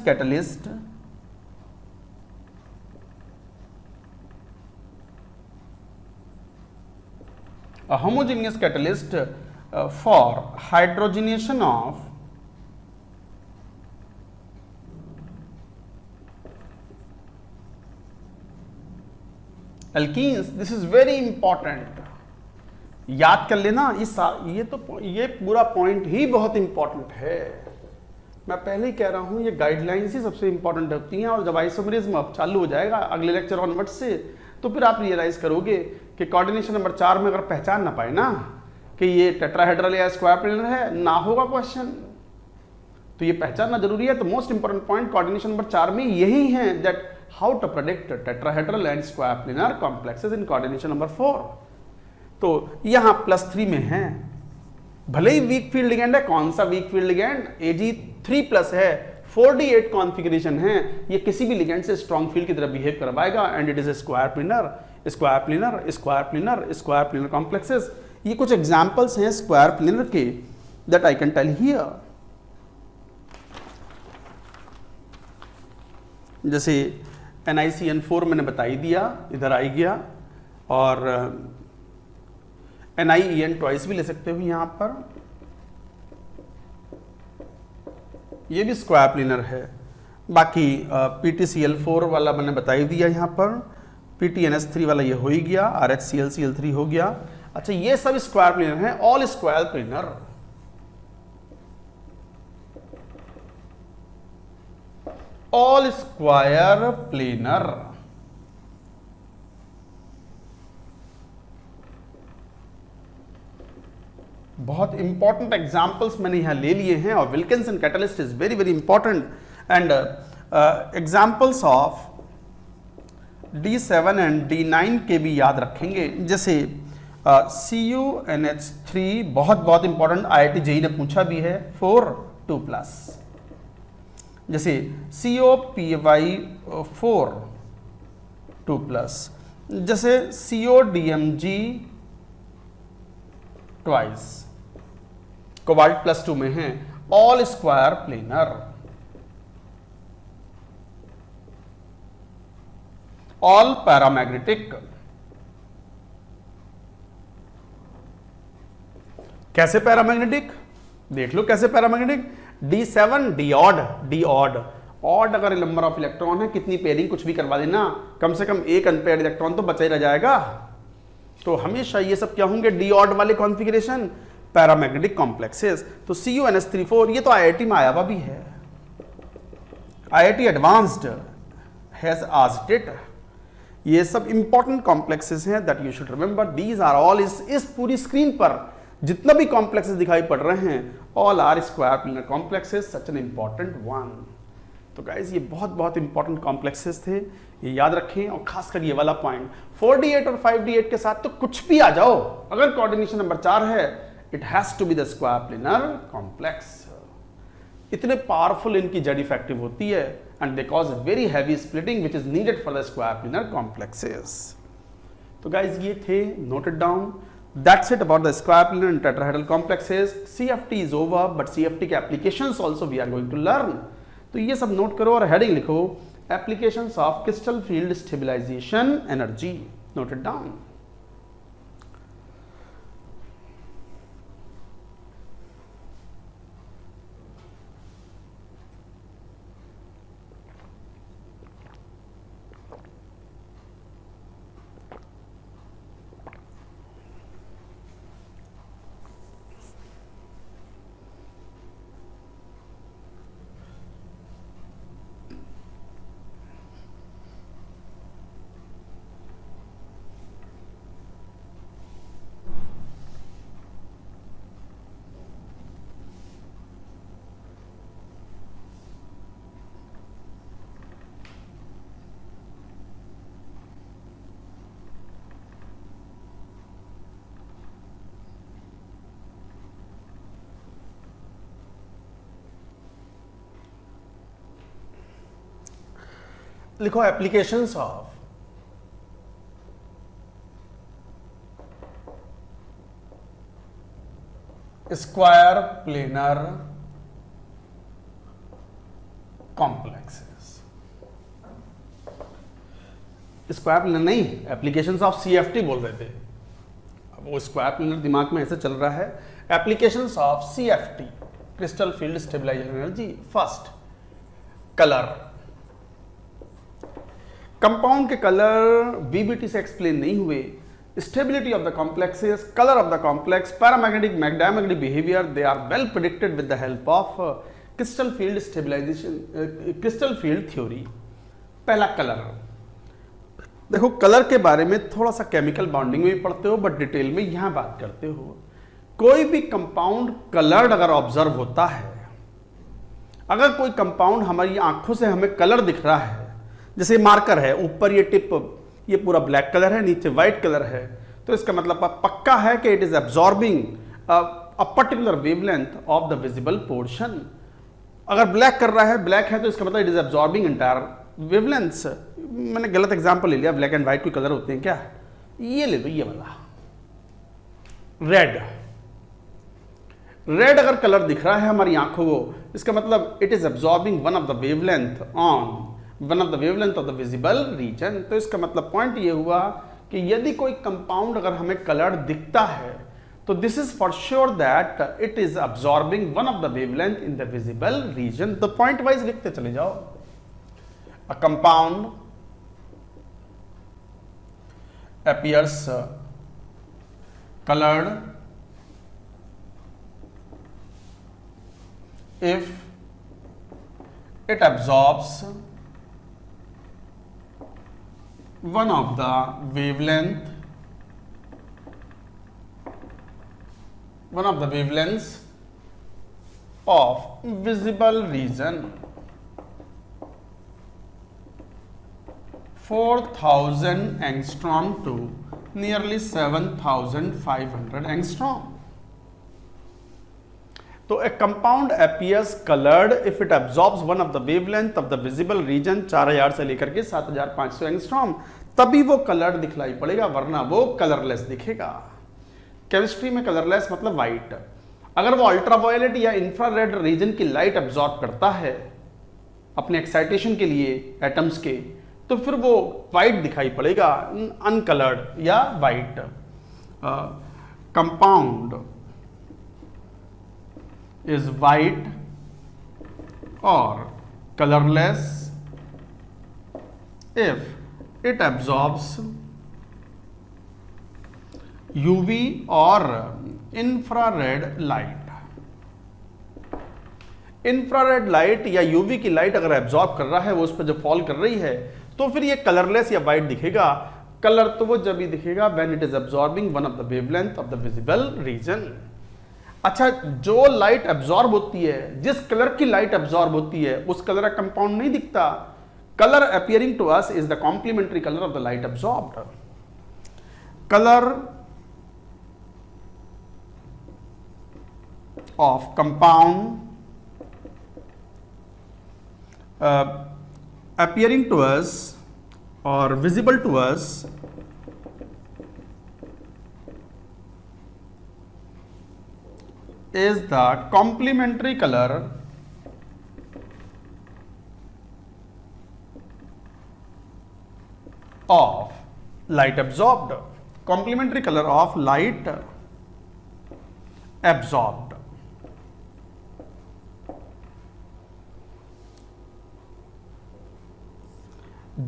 catalyst for hydrogenation of alkenes. This is very important, याद कर लेना। ये पूरा पॉइंट ही बहुत इंपॉर्टेंट है। मैं पहले ही कह रहा हूं, ये गाइडलाइंस ही सबसे इंपॉर्टेंट होती हैं, और जब आइसोमेरिज्म अब चालू हो जाएगा अगले लेक्चर ऑनवर्ड से, तो फिर आप रियलाइज करोगे कि कोऑर्डिनेशन नंबर 4 में अगर पहचान ना पाए ना कि ये टेट्राहेड्रल या स्क्वायर प्लेनर है, ना होगा क्वेश्चन, तो ये पहचानना जरूरी है। तो most important point coordination number 4 में यही है, that how to predict tetrahedral and square planar complexes in coordination number 4। तो यहां +3 में है, भले ही वीक फील्ड लिगेंड है। कौन सा वीक फील्ड लिगेंड? Ag3+ है, 4d8 कॉन्फ़िगरेशन है, ये किसी भी लिगेंड से स्ट्रॉन्ग फील्ड की तरह बिहेव करवाएगा, and it is square planar, square planar, square planar, square planar complexes. ये कुछ एग्जांपल्स हैं स्क्वायर प्लेनर के that I can tell here. जैसे NiCN4 मैंने बता ही दिया, इधर आई गया, और NiEn ट्वाइस भी ले सकते हो यहां पर, ये भी स्क्वायर प्लेनर है। बाकी PtCl4 वाला मैंने बता ही दिया यहां पर, PtNS3 वाला ये हो ही गया, RHClCl3 हो गया। अच्छा, ये सब स्क्वायर प्लेनर हैं, all square planar. All square planar. बहुत इंपॉर्टेंट एग्जांपल्स मैंने यहां ले लिए हैं, और Wilkinson catalyst is very very important. And examples of D7 and D9 के भी याद रखेंगे, जैसे CuNH3 बहुत बहुत इंपॉर्टेंट, IIT JEE ने पूछा भी है, 4 2+। जैसे COPy4 2+, जैसे CODMG ट्वाइस, कोबाल्ट +2 में है, all square planar. All paramagnetic. कैसे पैरामैग्नेटिक, देख लो कैसे paramagnetic. D7 D odd, D odd, odd अगर नंबर ऑफ इलेक्ट्रॉन है, कितनी पेयरिंग कुछ भी करवा देना, कम से कम एक अनपेयर्ड इलेक्ट्रॉन तो बचा ही रह जाएगा। तो हमेशा ये सब क्या होंगे, डी ऑड वाले कॉन्फ़िगरेशन, पैरामैग्नेटिक कॉम्प्लेक्सेस। तो CuNH3 ये तो IIT में आया हुआ भी है, IIT advanced has asked it. ये सब इंपॉर्टेंट कॉम्प्लेक्सेस हैं that you should remember. These are all, इस पूरी स्क्रीन पर जितना भी कॉम्प्लेक्सेस दिखाई पड़ रहे हैं, all are square planar complexes, such an important one. तो गाइज ये बहुत बहुत इंपॉर्टेंट कॉम्प्लेक्सेस थे, ये याद रखें। और खासकर ये वाला पॉइंट 4D8 और 5D8 के साथ तो कुछ भी आ जाओ, अगर कोऑर्डिनेशन नंबर 4 है, it has to be the square planar complex. इतने पावरफुल इनकी जेड इफेक्टिव होती है, and they cause very heavy splitting which is needed for the square planar complexes. तो गाइज ये थे, noted down. That's it about the square planar and tetrahedral complexes. CFT is over, but CFT के applications also we are going to learn. तो ये सब नोट करो और हेडिंग लिखो, applications of crystal field stabilization energy. Note it down. लिखो applications of square planar complexes. Square planar नहीं, एप्लीकेशंस ऑफ CFT बोल रहे थे, अब वो स्क्वायर प्लेनर दिमाग में ऐसे चल रहा है। Applications of CFT crystal field stabilization energy. First, colour. Compound के कलर BBT से एक्सप्लेन नहीं हुए। Stability of the complexes, colour of the complex, paramagnetic diamagnetic behaviour, they are well predicted with the help of crystal field stabilization, crystal field theory. पहला, कलर। देखो, कलर के बारे में थोड़ा सा केमिकल बॉन्डिंग में भी पढ़ते हो, बट डिटेल में यहां बात करते हो। कोई भी कंपाउंड कलर्ड अगर ऑब्जर्व होता है, अगर कोई कंपाउंड हमारी आंखों से हमें कलर दिख रहा है, जैसे मार्कर है, ऊपर ये टिप, ये पूरा ब्लैक कलर है, नीचे व्हाइट कलर है, तो इसका मतलब पक्का है कि it is absorbing a particular wavelength of the visible portion. अगर ब्लैक कर रहा है, ब्लैक है, तो इसका मतलब it is absorbing entire wavelengths. मैंने गलत एग्जांपल ले लिया, ब्लैक एंड व्हाइट कोई कलर होते हैं क्या? ये ले लो, ये वाला रेड। रेड अगर कलर दिख रहा है हमारी आंखों को, इसका मतलब it is absorbing one of the wavelength on one of the wavelength of the visible region. तो इसका मतलब पॉइंट ये हुआ कि यदि कोई कंपाउंड अगर हमें कलर दिखता है, तो this is for sure that it is absorbing one of the wavelength in the visible region. तो पॉइंट वाइज लिखते चले जाओ। A compound appears colored if it absorbs one of the wavelengths of visible region 4000 angstrom to nearly 7500 angstrom. तो a compound appears colored if it absorbs one of the wavelength of the visible region 4000 से लेकर के 7500 एंगस्ट्रॉम, तभी वो कलर्ड दिखलाई पड़ेगा, वरना वो कलरलेस दिखेगा। केमिस्ट्री में कलरलेस मतलब वाइट। अगर वो अल्ट्रावायलेट या इंफ्रारेड रीजन की लाइट एब्जॉर्ब करता है अपने एक्साइटेशन के लिए एटम्स के, तो फिर वो वाइट दिखाई पड़ेगा, अनकलर्ड या white. Compound is white or colorless if it absorbs UV or infrared light. Infrared light या यूवी की लाइट अगर एब्जॉर्ब कर रहा है, वो उस पर जब फॉल कर रही है, तो फिर ये कलरलेस या वाइट दिखेगा। कलर तो वो जब ही दिखेगा when it is absorbing one of the wavelength of the visible region. अच्छा, जो लाइट एब्जॉर्ब होती है, जिस कलर की लाइट एब्जॉर्ब होती है, उस कलर का कंपाउंड नहीं दिखता। Colour appearing to us is the complementary colour of the light absorbed. Colour of compound appearing to us or visible to us is the complementary color of light absorbed. Complementary color of light absorbed.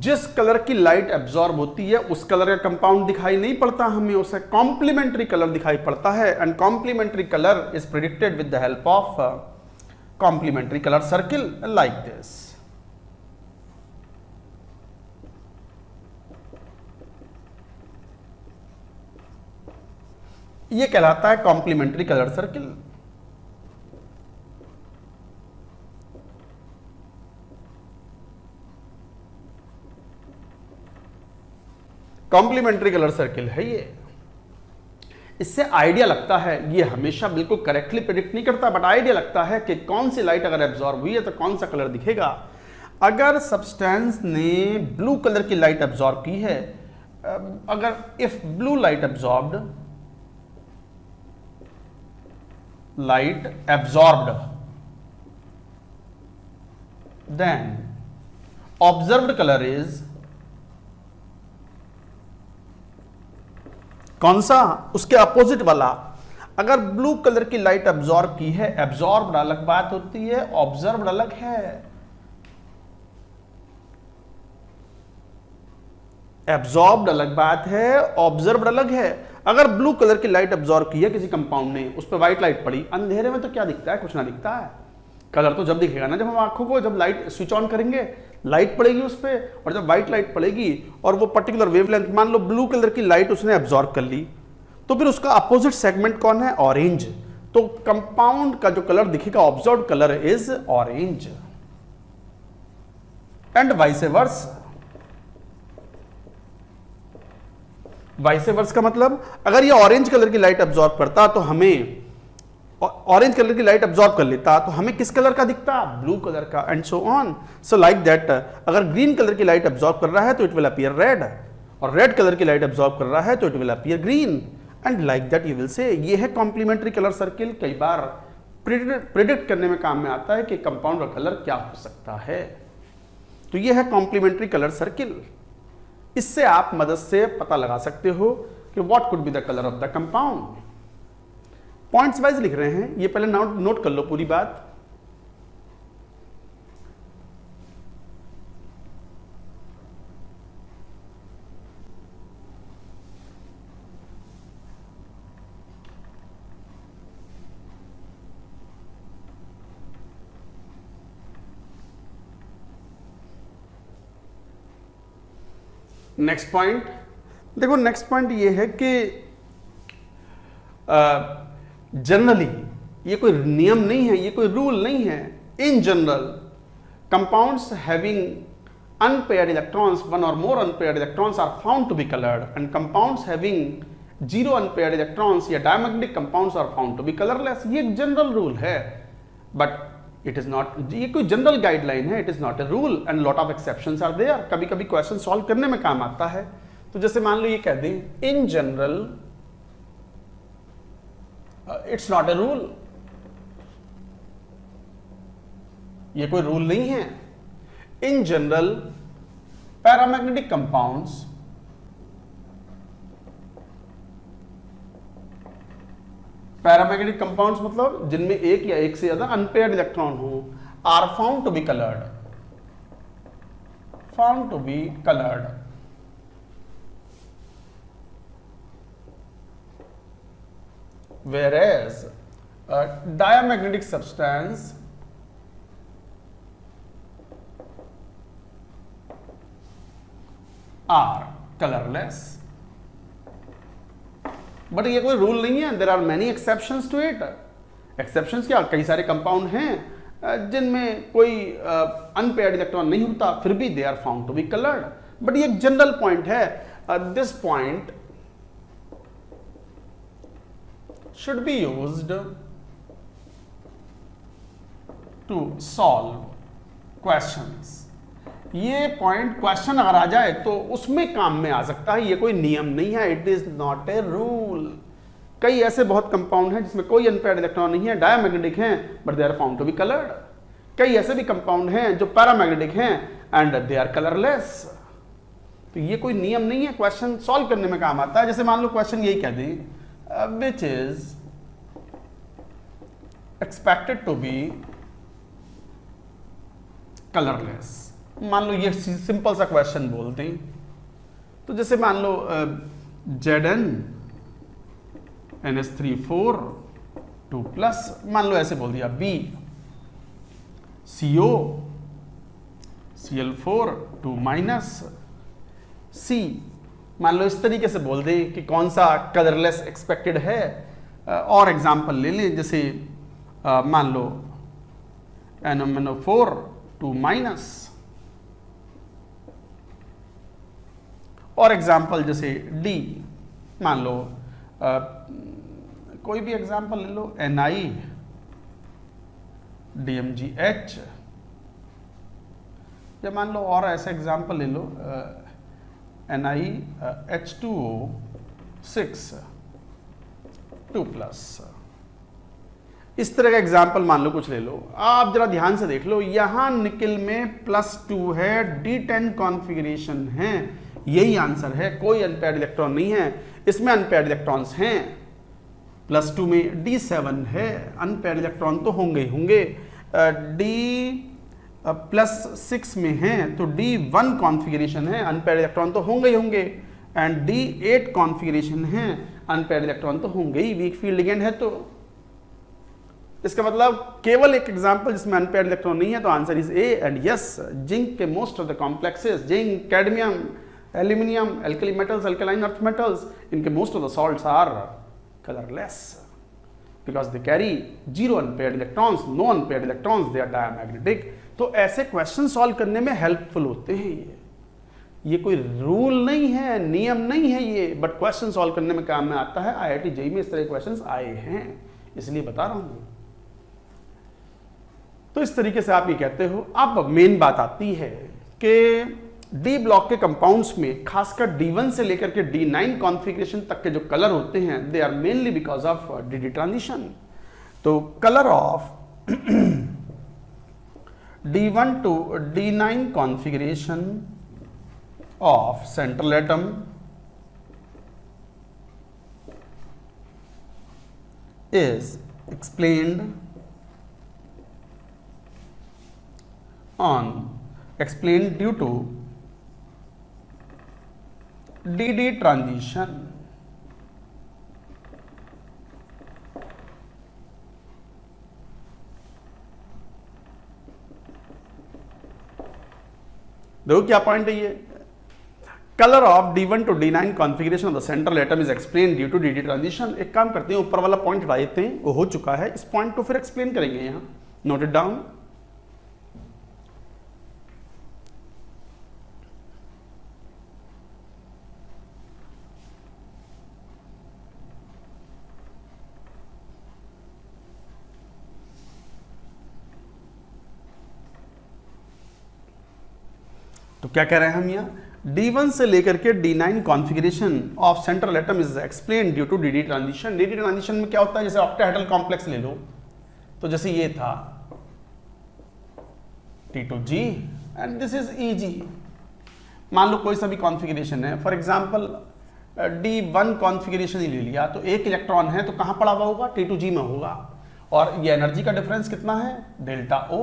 जिस कलर की लाइट एब्जॉर्ब होती है उस कलर का कंपाउंड दिखाई नहीं पड़ता हमें, उसे कॉम्प्लीमेंट्री कलर दिखाई पड़ता है। And complementary colour is predicted with the help of complementary colour circle like this. ये कहलाता है complementary colour circle. Complementary colour circle है ये। इससे आइडिया लगता है, ये हमेशा बिल्कुल करेक्टली प्रेडिक्ट नहीं करता, बट आइडिया लगता है कि कौन सी लाइट अगर एब्जॉर्ब हुई है तो कौन सा कलर दिखेगा। अगर सब्सटेंस ने ब्लू कलर की लाइट एब्जॉर्ब की है, अगर if blue light absorbed then observed colour is कौन सा, उसके अपोजिट वाला। अगर ब्लू कलर की लाइट एब्जॉर्ब की है, एब्जॉर्ब्ड अलग बात होती है, ऑब्जर्व्ड अलग है। एब्जॉर्ब्ड अलग बात है, ऑब्जर्व्ड अलग है। अगर ब्लू कलर की लाइट एब्जॉर्ब की है किसी कंपाउंड ने, उस पर व्हाइट लाइट पड़ी, अंधेरे में तो क्या दिखता है, कुछ ना दिखता है। कलर तो जब दिखेगा ना, जब हम आंखों को जब लाइट स्विच ऑन करेंगे, लाइट पड़ेगी उस पर, और जब व्हाइट लाइट पड़ेगी और वो पर्टिकुलर वेवलेंथ, मान लो ब्लू कलर की लाइट उसने एब्जॉर्ब कर ली, तो फिर उसका अपोजिट सेगमेंट कौन है, ऑरेंज। तो कंपाउंड का जो कलर दिखेगा, observed colour is orange. And vice versa का मतलब, अगर ये ऑरेंज कलर की लाइट एब्जॉर्ब करता तो हमें ऑरेंज कलर की लाइट एब्जॉर्ब कर लेता तो हमें किस कलर का दिखता, ब्लू कलर का, and so on. So like that, अगर ग्रीन कलर की लाइट एब्जॉर्ब कर रहा है तो इट विल अपीयर रेड, और रेड कलर की लाइट एब्जॉर्ब कर रहा है तो it will appear green, and like that you will से। ये है कॉम्प्लीमेंट्री कलर सर्किल। कई बार प्रिडिक्ट करने में काम में आता है कि कंपाउंड का कलर क्या हो सकता है। तो ये है कॉम्प्लीमेंट्री कलर सर्किल। इससे आप मदद से पता लगा सकते हो कि what could be the colour of the compound. Points wise लिख रहे हैं, ये पहले नोट कर लो पूरी बात। नेक्स्ट पॉइंट देखो, नेक्स्ट पॉइंट ये है कि जनरली ये कोई नियम नहीं है, ये कोई रूल नहीं है। In general compounds having unpaired electrons, one or more unpaired electrons are found to be colored, and compounds having zero unpaired electrons या diamagnetic compounds are found to be colorless। ये एक जनरल रूल है, बट इट इज नॉट, ये कोई जनरल गाइडलाइन है, it is not a rule and lot of exceptions are there. कभी कभी क्वेश्चन सॉल्व करने में काम आता है। तो जैसे मान लो ये कह दें in general it's not a rule, ये कोई रूल नहीं है। In general, paramagnetic compounds मतलब जिनमें एक या एक से ज्यादा अनपेयर्ड इलेक्ट्रॉन हो, are found to be coloured, whereas a diamagnetic substance are colourless. But ये कोई रूल नहीं है, there are many exceptions to it. Exceptions क्या, कई सारे कंपाउंड हैं जिनमें कोई अनपेयर्ड इलेक्ट्रॉन नहीं होता, फिर भी they are found to be coloured. But ये एक जनरल पॉइंट है। This point should be used to solve questions. ये पॉइंट क्वेश्चन अगर आ जाए तो उसमें काम में आ सकता है, ये कोई नियम नहीं है, it is not a rule. कई ऐसे बहुत कंपाउंड हैं जिसमें कोई अनपेयर्ड इलेक्ट्रॉन नहीं है, डायमैग्नेटिक हैं, but they are found to be coloured. कई ऐसे भी कंपाउंड हैं जो पैरामैग्नेटिक हैं एंड दे आर कलरलेस। तो ये कोई नियम नहीं है, क्वेश्चन सॉल्व करने में काम आता है। जैसे मान लो क्वेश्चन यही कह दें which is expected to be colourless. मान लो ये सिंपल सा क्वेश्चन बोलते हैं, तो जैसे मान लो Zn NH3 2+, मान लो ऐसे बोल दिया B CO Cl4 2- C। मान लो इस तरीके से बोल दें कि कौन सा कलरलेस एक्सपेक्टेड है। और एग्जांपल ले लें, जैसे मान लो NMNO4 2-। और एग्जाम्पल जैसे D, मान लो कोई भी एग्जाम्पल ले लो, Ni DMgH, या मान लो और ऐसे एग्जाम्पल ले लो Ni H2O 6 2+। इस तरह का एग्जाम्पल मान लो कुछ ले लो। आप जरा ध्यान से देख लो, यहां निकिल में +2 है, D10 कॉन्फ़िगरेशन है, यही आंसर है। कोई अनपेयर्ड इलेक्ट्रॉन नहीं है, इसमें अनपेयर्ड इलेक्ट्रॉन्स हैं। +2 में D7 है, अनपेयर्ड इलेक्ट्रॉन तो होंगे ही होंगे। D+6 में है तो D1 कॉन्फ़िगरेशन है, अनपेयर्ड इलेक्ट्रॉन तो होंगे ही होंगे। एंड D8 कॉन्फ़िगरेशन है, अनपेयर्ड इलेक्ट्रॉन तो होंगे ही, वीक फील्ड लिगेंड है। तो इसका मतलब केवल एक एग्जांपल जिसमें अनपेयर्ड इलेक्ट्रॉन नहीं है, तो answer is A. And yes, zinc के most of the complexes, zinc, cadmium, aluminium, alkali metals, alkaline earth metals, इनके most of the salts are colourless because they carry zero unpaired electrons, no unpaired electrons, they are diamagnetic. तो ऐसे क्वेश्चन सॉल्व करने में हेल्पफुल होते हैं। ये कोई रूल नहीं है, नियम नहीं है ये, बट क्वेश्चन सॉल्व करने में काम में आता है। IIT JEE में इस तरह के क्वेश्चंस आए हैं, इसलिए बता रहा हूं। तो इस तरीके से आप ये कहते हो। अब मेन बात आती है कि डी ब्लॉक के कंपाउंड्स में खासकर D1 से लेकर के D9 कॉन्फ़िगरेशन तक के जो कलर होते हैं, they are mainly because of DD transition. तो colour of D1 to D9 configuration of central atom is explained due to DD transition। देखो क्या पॉइंट है ये colour of D1 to D9 configuration of the central atom is explain due to DD transition. एक काम करते हैं, ऊपर वाला पॉइंट हटा देते हैं, वो हो चुका है, इस पॉइंट को फिर एक्सप्लेन करेंगे यहाँ। Note it down. तो क्या कह रहे हैं हम यहाँ, D1 से लेकर के D9 configuration of central atom is explain due to DD transition. DD transition में क्या होता है, जैसे ऑक्टाहेड्रल कॉम्प्लेक्स ले लो, तो जैसे ये था T2G and this is EG। मान लो कोई सा भी कॉन्फ़िगरेशन है, फॉर एग्जांपल D1 कॉन्फ़िगरेशन ही ले लिया, तो एक इलेक्ट्रॉन है तो कहां पड़ा हुआ होगा, T2G में होगा, और ये एनर्जी का डिफरेंस कितना है, डेल्टा O।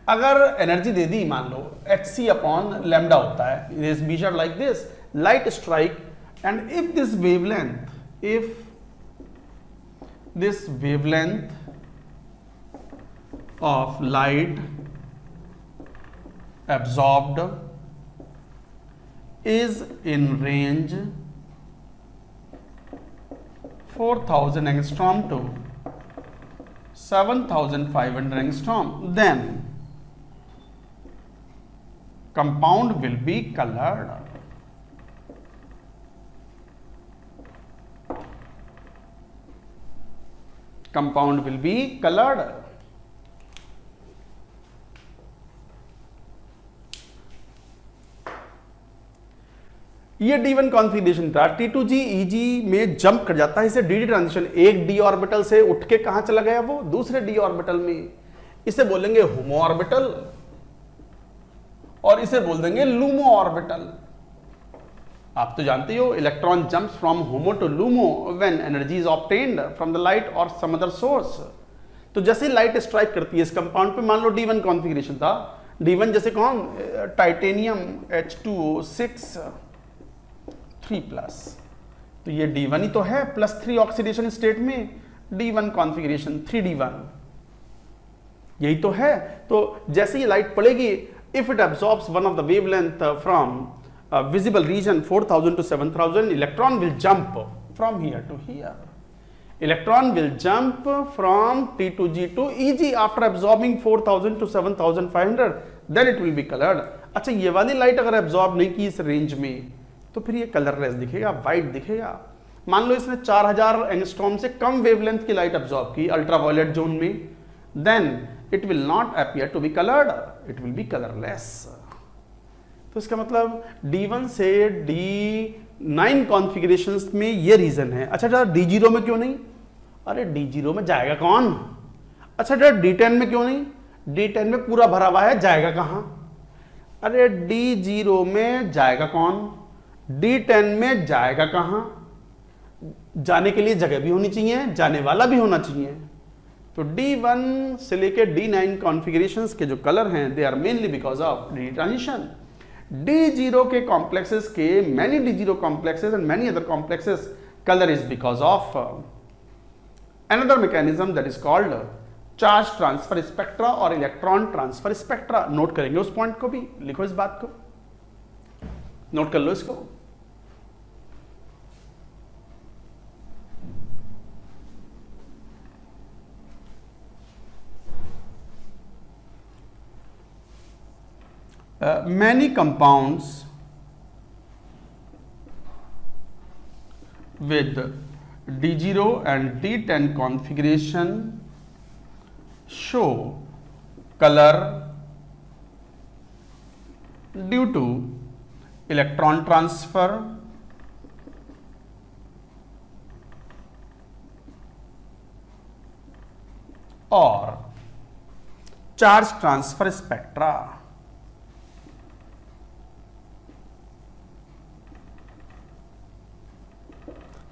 अगर एनर्जी दे दी, मान लो hc अपॉन लैम्डा होता है, this measured like this, light strike and if this wavelength of light absorbed is in range 4000 angstrom to 7500 angstrom, then compound will be colored। compound will be colored। ये D1 कॉन्फ़िगरेशन था, T2G EG में जंप कर जाता है, इसे DD ट्रांजिशन। एक d ऑर्बिटल से उठ के कहां चला गया, वो दूसरे d ऑर्बिटल में, इसे बोलेंगे होमो ऑर्बिटल, और इसे बोल देंगे लूमो ऑर्बिटल। आप तो जानते हो, electron jumps from HOMO to LUMO when energy is obtained from the light और सम अदर सोर्स। तो जैसे लाइट स्ट्राइक करती है इस कंपाउंड पे, मान लो D1 कॉन्फ़िगरेशन था, D1 जैसे कौन, टाइटेनियम H2O6 3+, तो ये D1 ही तो है, +3 ऑक्सीडेशन स्टेट में, D1 कॉन्फ़िगरेशन 3D1 यही तो है। तो जैसे ही लाइट पड़ेगी, if it absorbs one of the wavelength from visible region 4000 to 7000, electron will jump from here to here। electron will jump from T2G to EG after absorbing 4000 to 7500, then it will be colored। अच्छा, ये वाली लाइट अगर एब्जॉर्ब नहीं की इस रेंज में, तो फिर ये कलरलेस दिखेगा, वाइट दिखेगा। मान लो इसने 4000 एंगस्ट्रॉम से कम वेवलेंथ की लाइट एब्जॉर्ब की अल्ट्रावायलेट जोन में, then it will not appear to be colored, it will be colorless। तो इसका मतलब D1 से D9 कॉन्फ़िगरेशंस में ये रीजन है। अच्छा, D0 में क्यों नहीं, अरे D0 में जाएगा कौन। अच्छा, D10 में क्यों नहीं, D10 में पूरा भरा हुआ है, जाएगा कहां, अरे D0 में जाएगा कौन, D10 में जाएगा कहां। जाने के लिए जगह भी होनी चाहिए, जाने वाला भी होना चाहिए। तो D1 से लेके D9 कॉन्फ़िगरेशंस के जो कलर हैं, they are mainly because of DD transition. D0 के कॉम्प्लेक्सेस के, many D0 complexes and many other complexes, colour is because of another mechanism that is called charge transfer spectra और इलेक्ट्रॉन ट्रांसफर स्पेक्ट्रा। नोट करेंगे उस पॉइंट को भी, लिखो इस बात को, नोट कर लो इसको। Many compounds with D0 and D10 configuration show color due to electron transfer or charge transfer spectra।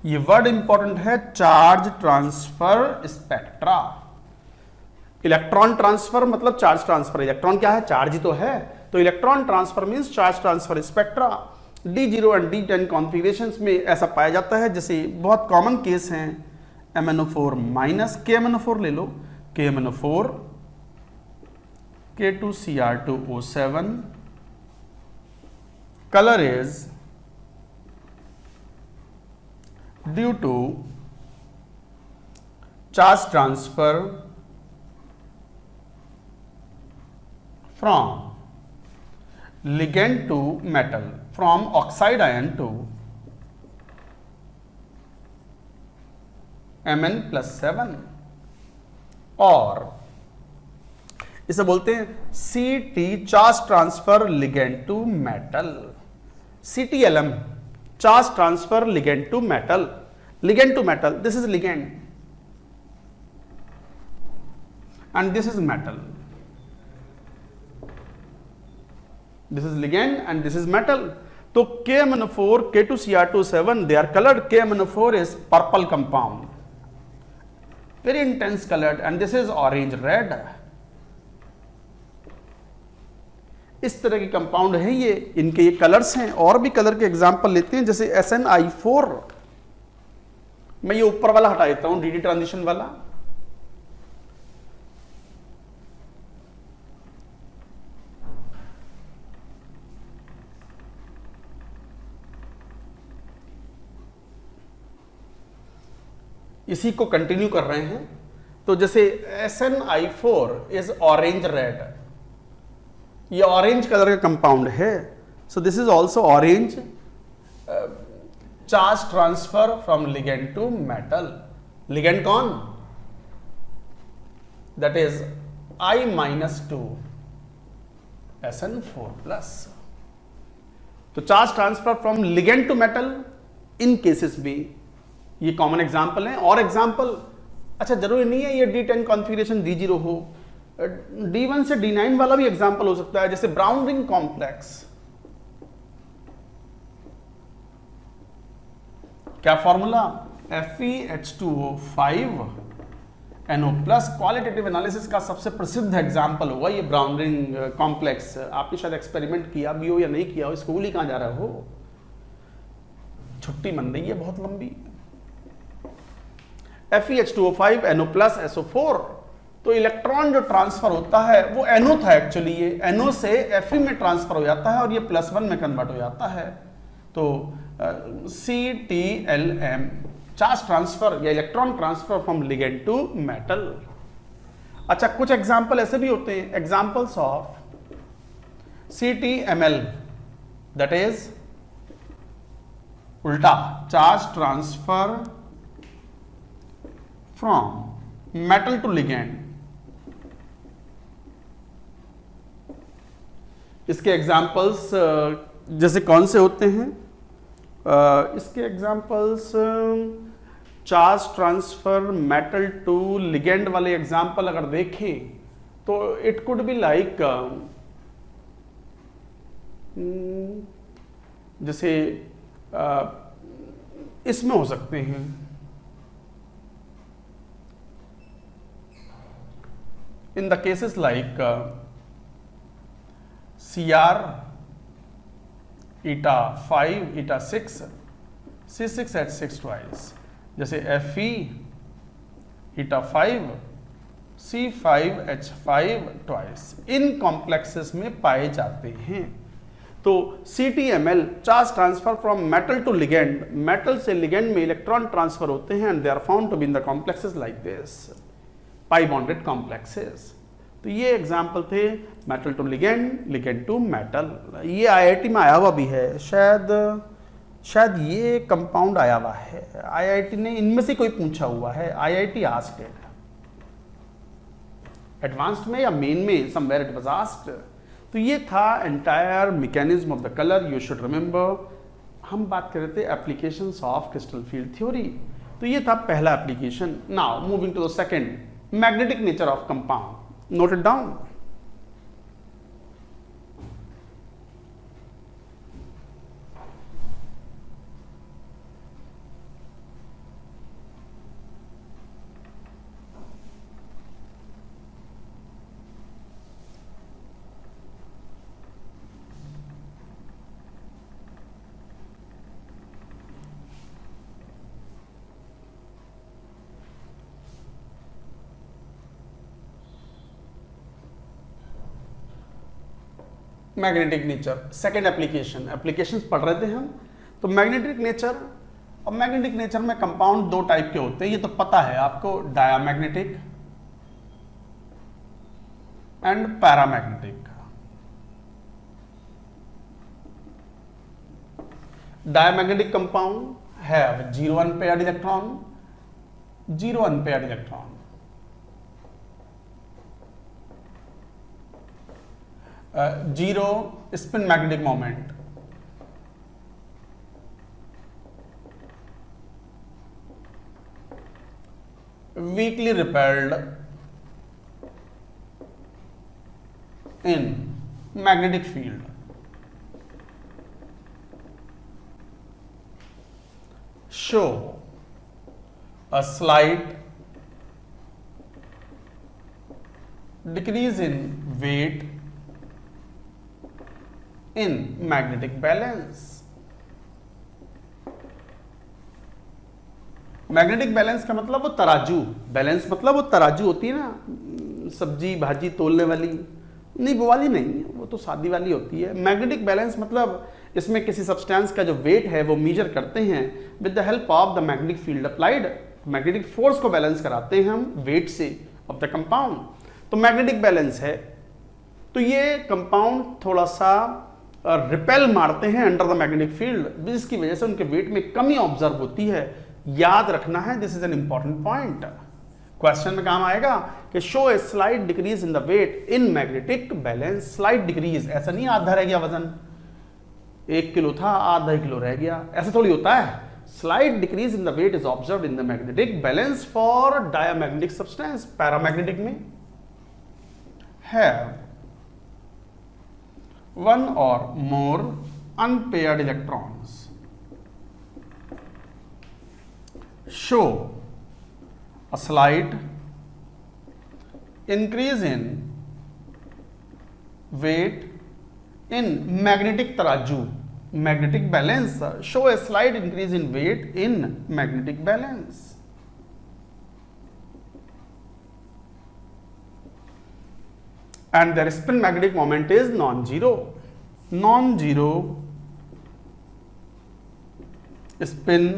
ये वर्ड इंपॉर्टेंट है, charge transfer spectra. Electron transfer मतलब चार्ज ट्रांसफर, इलेक्ट्रॉन क्या है, चार्ज ही तो है, तो electron transfer means charge transfer spectra. D0 and D10 configurations में ऐसा पाया जाता है, जैसे बहुत कॉमन केस हैं MnO4 माइनस KMnO4 ले लो, KMnO4 K2Cr2O7 color is due to charge transfer from ligand to metal, from oxide ion to Mn+7, और इसे बोलते हैं CT charge transfer ligand to metal, CTLM charge transfer ligand to metal, ligand to metal, this is ligand and this is metal, this is ligand and this is metal. तो KMnO4 K2Cr2 they are colored. KMnO4 is purple compound, very intense colored, and this is orange red. इस तरह के कंपाउंड है ये, इनके ये कलर्स हैं. और भी कलर के एग्जांपल लेते हैं, जैसे SnI4. मैं ये ऊपर वाला हटा देता हूं, DD ट्रांजिशन वाला. इसी को कंटिन्यू कर रहे हैं. तो जैसे SnI4 इज ऑरेंज रेड, ये ऑरेंज कलर का कंपाउंड है. So this is also orange, charge transfer from ligand to metal. Ligand कौन? That is I-2 SN4+. तो charge transfer from ligand to metal in cases भी ये कॉमन एग्जाम्पल है. और एग्जाम्पल, अच्छा जरूरी नहीं है ये D10 कॉन्फ़िगरेशन D0 हो, D1 से D9 वाला भी एग्जाम्पल हो सकता है. जैसे ब्राउन रिंग कॉम्प्लेक्स, क्या फॉर्मूला? FeH2O5NO+. क्वालिटेटिव एनालिसिस का सबसे प्रसिद्ध एग्जाम्पल होगा ये ब्राउन रिंग कॉम्प्लेक्स. आपने शायद एक्सपेरिमेंट किया भी हो या नहीं किया हो, स्कूल ही कहां जा रहे हो, छुट्टी मन रही है बहुत लंबी. FeH2O5NO+ SO4. तो इलेक्ट्रॉन जो ट्रांसफर होता है वो NO था एक्चुअली, ये NO से Fe में ट्रांसफर हो जाता है और ये +1 में कन्वर्ट हो जाता है. तो CTLM चार्ज ट्रांसफर या electron transfer from ligand to metal. अच्छा कुछ एग्जाम्पल ऐसे भी होते हैं, examples of CTML, that is उल्टा, charge transfer from metal to ligand. इसके एग्जाम्पल्स जैसे कौन से होते हैं? इसके examples charge transfer metal to ligand वाले एग्जाम्पल अगर देखें तो इट कुड बी लाइक, जैसे इसमें हो सकते हैं in the cases like Cr eta 5 eta 6 C6H6 twice, जैसे Fe eta 5 C5H5 twice इन कॉम्प्लेक्सेस में पाए जाते हैं. तो CTML charge transfer from metal to ligand, metal से लिगेंड में इलेक्ट्रॉन ट्रांसफर होते हैं and they are found to be in the complexes like this, pi bonded complexes. तो ये एग्जाम्पल थे metal to ligand, ligand to metal. ये IIT में आया हुआ भी है, शायद ये कंपाउंड आया हुआ है, IIT ने इनमें से कोई पूछा हुआ है, IIT आस्क्ड इट एडवांस्ड में या मेन में, समवेयर इट वाज आस्क्ड. तो ये था entire mechanism of the colour. You should remember हम बात कर रहे थे applications of crystal field theory. तो ये था पहला application. Now moving to the second, magnetic nature of compound. Note it down. Magnetic nature, second application, applications पढ़ रहे थे हम। तो मैग्नेटिक नेचर, और मैग्नेटिक नेचर में कंपाउंड दो टाइप के होते हैं, ये तो पता है आपको, diamagnetic and paramagnetic. Diamagnetic compound have 0 unpaired electron, 0 unpaired electron. Zero spin magnetic moment. Weakly repelled in magnetic field. Show a slight decrease in weight in magnetic balance. Magnetic balance का मतलब वो तराजू, बैलेंस मतलब वो तराजू होती है ना, सब्जी भाजी तोलने वाली, नहीं वो वाली नहीं, वो तो सादी वाली होती है। मैग्नेटिक बैलेंस मतलब इसमें किसी सब्सटेंस का जो वेट है वो मेजर करते हैं with the help of the magnetic field applied, magnetic force को बैलेंस कराते हैं हम वेट से ऑफ द कंपाउंड। तो मैग्नेटिक बैलेंस है, तो ये कंपाउंड थोड़ा सा रिपेल मारते हैं अंडर द मैग्नेटिक फील्ड, जिसकी वजह से उनके वेट में कमी ऑब्जर्व होती है। याद रखना है, this is an important point, question में काम आएगा कि show a slight decrease in the weight in magnetic balance. Slight decrease, ऐसा नहीं आधा रह गया वजन, 1 किलो था आधा किलो रह गया, ऐसा थोड़ी होता है। Slight decrease in the weight is observed in the magnetic balance for diamagnetic substance. Paramagnetic में have 1 or more unpaired electrons, show a slight increase in weight in magnetic तराजू, magnetic balance, show a slight increase in weight in magnetic balance. And their spin magnetic moment is non-zero. Non-zero spin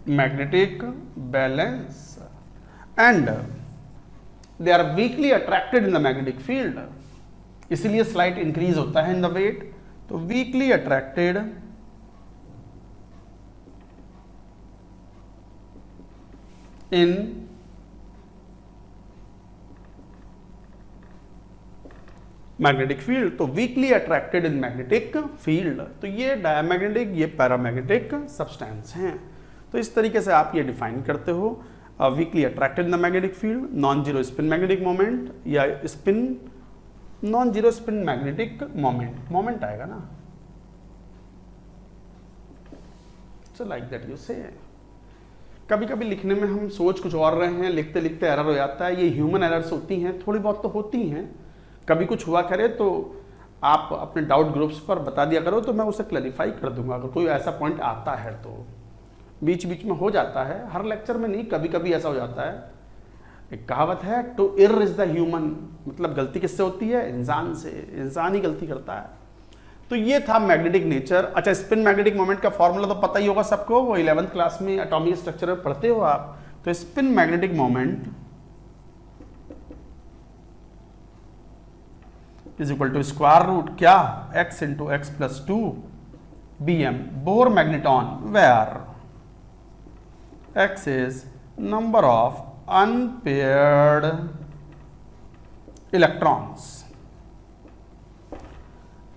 magnetic balance, and they are weakly attracted in the magnetic field. इसलिए slight increase होता है in the weight, तो weakly attracted in magnetic field, तो weakly attracted in magnetic field. तो ये डायमैग्नेटिक, ये पैरामैग्नेटिक सब्सटेंस हैं। तो इस तरीके से आप ये डिफाइन करते हो, weakly attracted in the magnetic field, non zero spin magnetic moment, या spin non zero spin magnetic moment, moment आएगा ना, सो लाइक दैट यू से। कभी कभी लिखने में हम सोच कुछ और रहे हैं, लिखते लिखते एरर हो जाता है, ये ह्यूमन एरर्स होती हैं, थोड़ी बहुत तो होती हैं, कभी कुछ हुआ करे तो आप अपने डाउट ग्रुप्स पर बता दिया करो, तो मैं उसे क्लैरिफाई कर दूंगा अगर कोई ऐसा पॉइंट आता है। तो बीच बीच में हो जाता है, हर लेक्चर में नहीं, कभी कभी ऐसा हो जाता है। एक कहावत है, टू इर इज द ह्यूमन, मतलब गलती किससे होती है? इंसान से, इंसान ही गलती करता है। तो ये था मैग्नेटिक नेचर। अच्छा, स्पिन मैग्नेटिक मोमेंट का फॉर्मूला तो पता ही होगा सबको, वो 11th क्लास में एटॉमिक स्ट्रक्चर में पढ़ते हो आप। तो spin magnetic moment is equal to square root क्या, x into x plus 2 bm Bohr magneton, where x is number of unpaired electrons,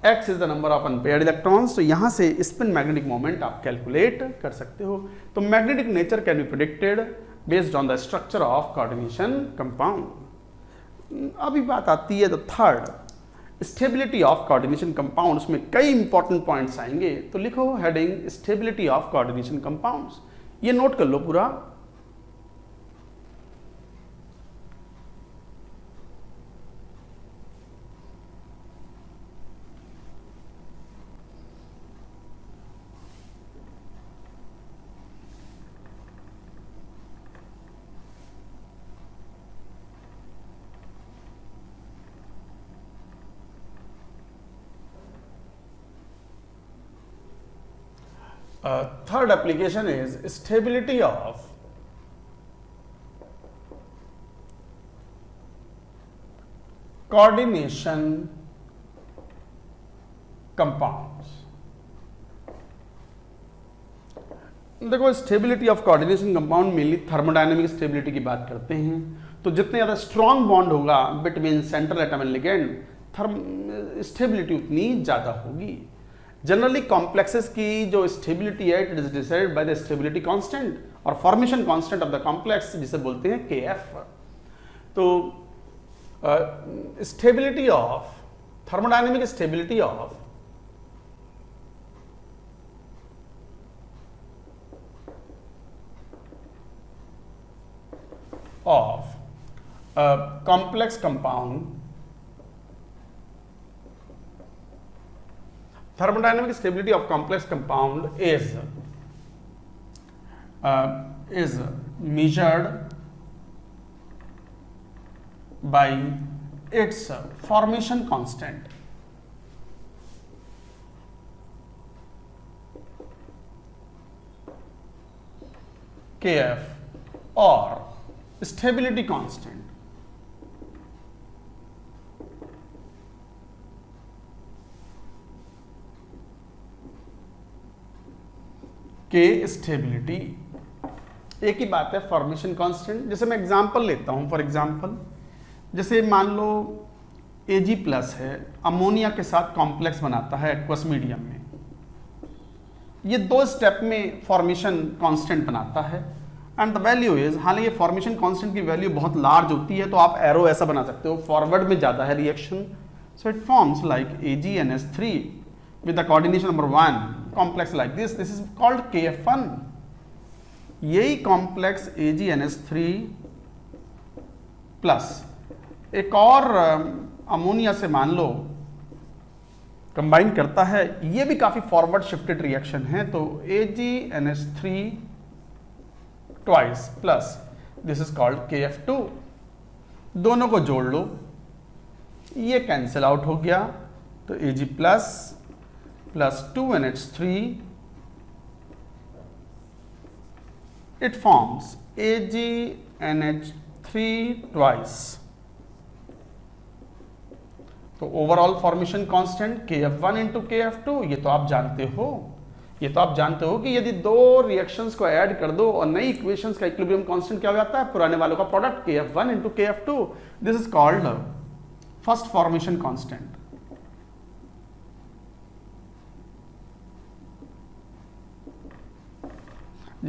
x is the number of unpaired electrons. तो यहां से स्पिन मैग्नेटिक मोमेंट आप कैलकुलेट कर सकते हो। तो magnetic nature can be predicted based on the structure of coordination compound. अभी बात आती है the third, stability of coordination compounds में कई इंपॉर्टेंट पॉइंट्स आएंगे। तो लिखो heading stability of coordination compounds, ये नोट कर लो पूरा। Third application is stability of coordination compounds. देखो stability of coordination compound mainly thermodynamic stability की बात करते हैं। तो जितने ज़्यादा स्ट्रॉन्ग बॉन्ड होगा between central atom and ligand stability उतनी ज़्यादा होगी। जनरली कॉम्प्लेक्सेस की जो स्टेबिलिटी है it is decided by the stability constant और formation constant of the complex जिसे बोलते हैं KF। तो stability of thermodynamic stability of a complex compound, thermodynamic stability of complex compound is measured by its formation constant. KF or stability constant. K stability एक ही बात है, फॉर्मेशन कांस्टेंट। जैसे मैं एग्जांपल लेता हूं, फॉर एग्जांपल जैसे मान लो Ag+ है, अमोनिया के साथ कॉम्प्लेक्स बनाता है एक्वस मीडियम में। ये 2 स्टेप में फॉर्मेशन कांस्टेंट बनाता है एंड द वैल्यू इज, हालांकि फॉर्मेशन कांस्टेंट की वैल्यू बहुत लार्ज होती है तो आप एरो ऐसा बना सकते हो, फॉरवर्ड में जाता है reaction. So it forms like AgNH3 with the coordination number 1 complex like this is called KF1। यही कॉम्प्लेक्स AgNH3 प्लस एक और अमोनिया से मान लो कंबाइन करता है, ये भी काफी फॉरवर्ड शिफ्टेड रिएक्शन है। तो AgNH3 twice plus this is called KF2। दोनों को जोड़ लो, ये कैंसिल आउट हो गया, तो Ag+ plus 2NH3 it forms AgNH3 twice। तो overall formation constant KF1 into KF2, ये तो आप जानते हो। ये तो आप जानते हो कि यदि 2 रिएक्शंस को ऐड कर दो और नई इक्वेशंस का इक्विलिब्रियम कांस्टेंट क्या हो जाता है, पुराने वालों का product KF1 into KF2। This is called first formation constant.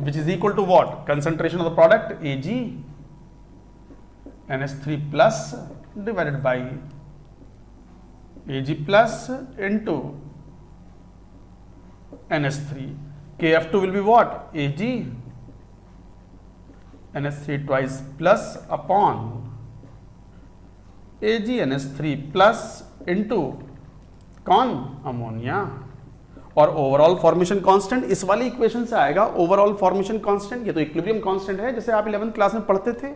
Which is equal to what? Concentration of the product AgNH3 plus divided by Ag plus into NH3. KF2 will be what? AgNH3 twice plus upon AgNH3 plus into कौन? अमोनिया। और ओवरऑल फॉर्मेशन कांस्टेंट इस वाली इक्वेशन से आएगा। ओवरऑल फॉर्मेशन कांस्टेंट ये तो इक्विलिब्रियम कांस्टेंट है जैसे आप 11th क्लास में पढ़ते थे।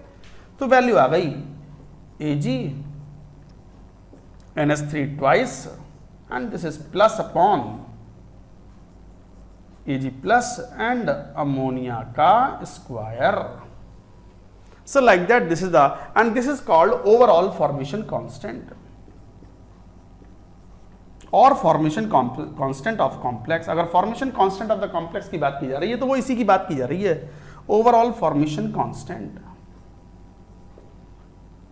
तो वैल्यू आ गई AgNH3 twice and this is plus upon Ag plus and ammonia का square. So like that this is the and this is called overall formation constant और फॉर्मेशन कांस्टेंट ऑफ कॉम्प्लेक्स। अगर formation constant of the complex की बात की जा रही है तो वो इसी की बात की जा रही है, ओवरऑल फॉर्मेशन कांस्टेंट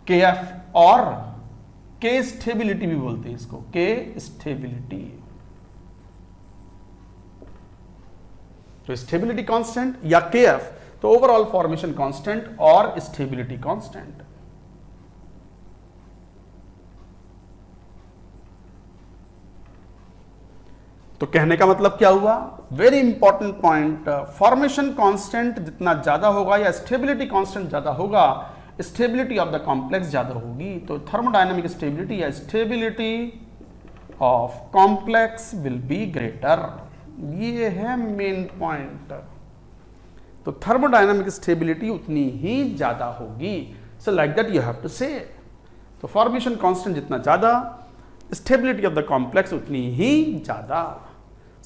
KF और K स्टेबिलिटी भी बोलते हैं इसको, K स्टेबिलिटी। तो स्टेबिलिटी कांस्टेंट या KF, तो ओवरऑल फॉर्मेशन कांस्टेंट और स्टेबिलिटी कांस्टेंट। तो कहने का मतलब क्या हुआ, very important point, formation constant जितना ज्यादा होगा या स्टेबिलिटी कांस्टेंट ज्यादा होगा, स्टेबिलिटी ऑफ द कॉम्प्लेक्स ज्यादा होगी। तो थर्मोडायनामिक स्टेबिलिटी या stability of complex will be greater. ये है मेन पॉइंट। तो थर्मोडायनामिक स्टेबिलिटी उतनी ही ज्यादा होगी। So like that you have to say. तो फॉर्मेशन कांस्टेंट जितना ज्यादा, स्टेबिलिटी ऑफ द कॉम्प्लेक्स उतनी ही ज्यादा।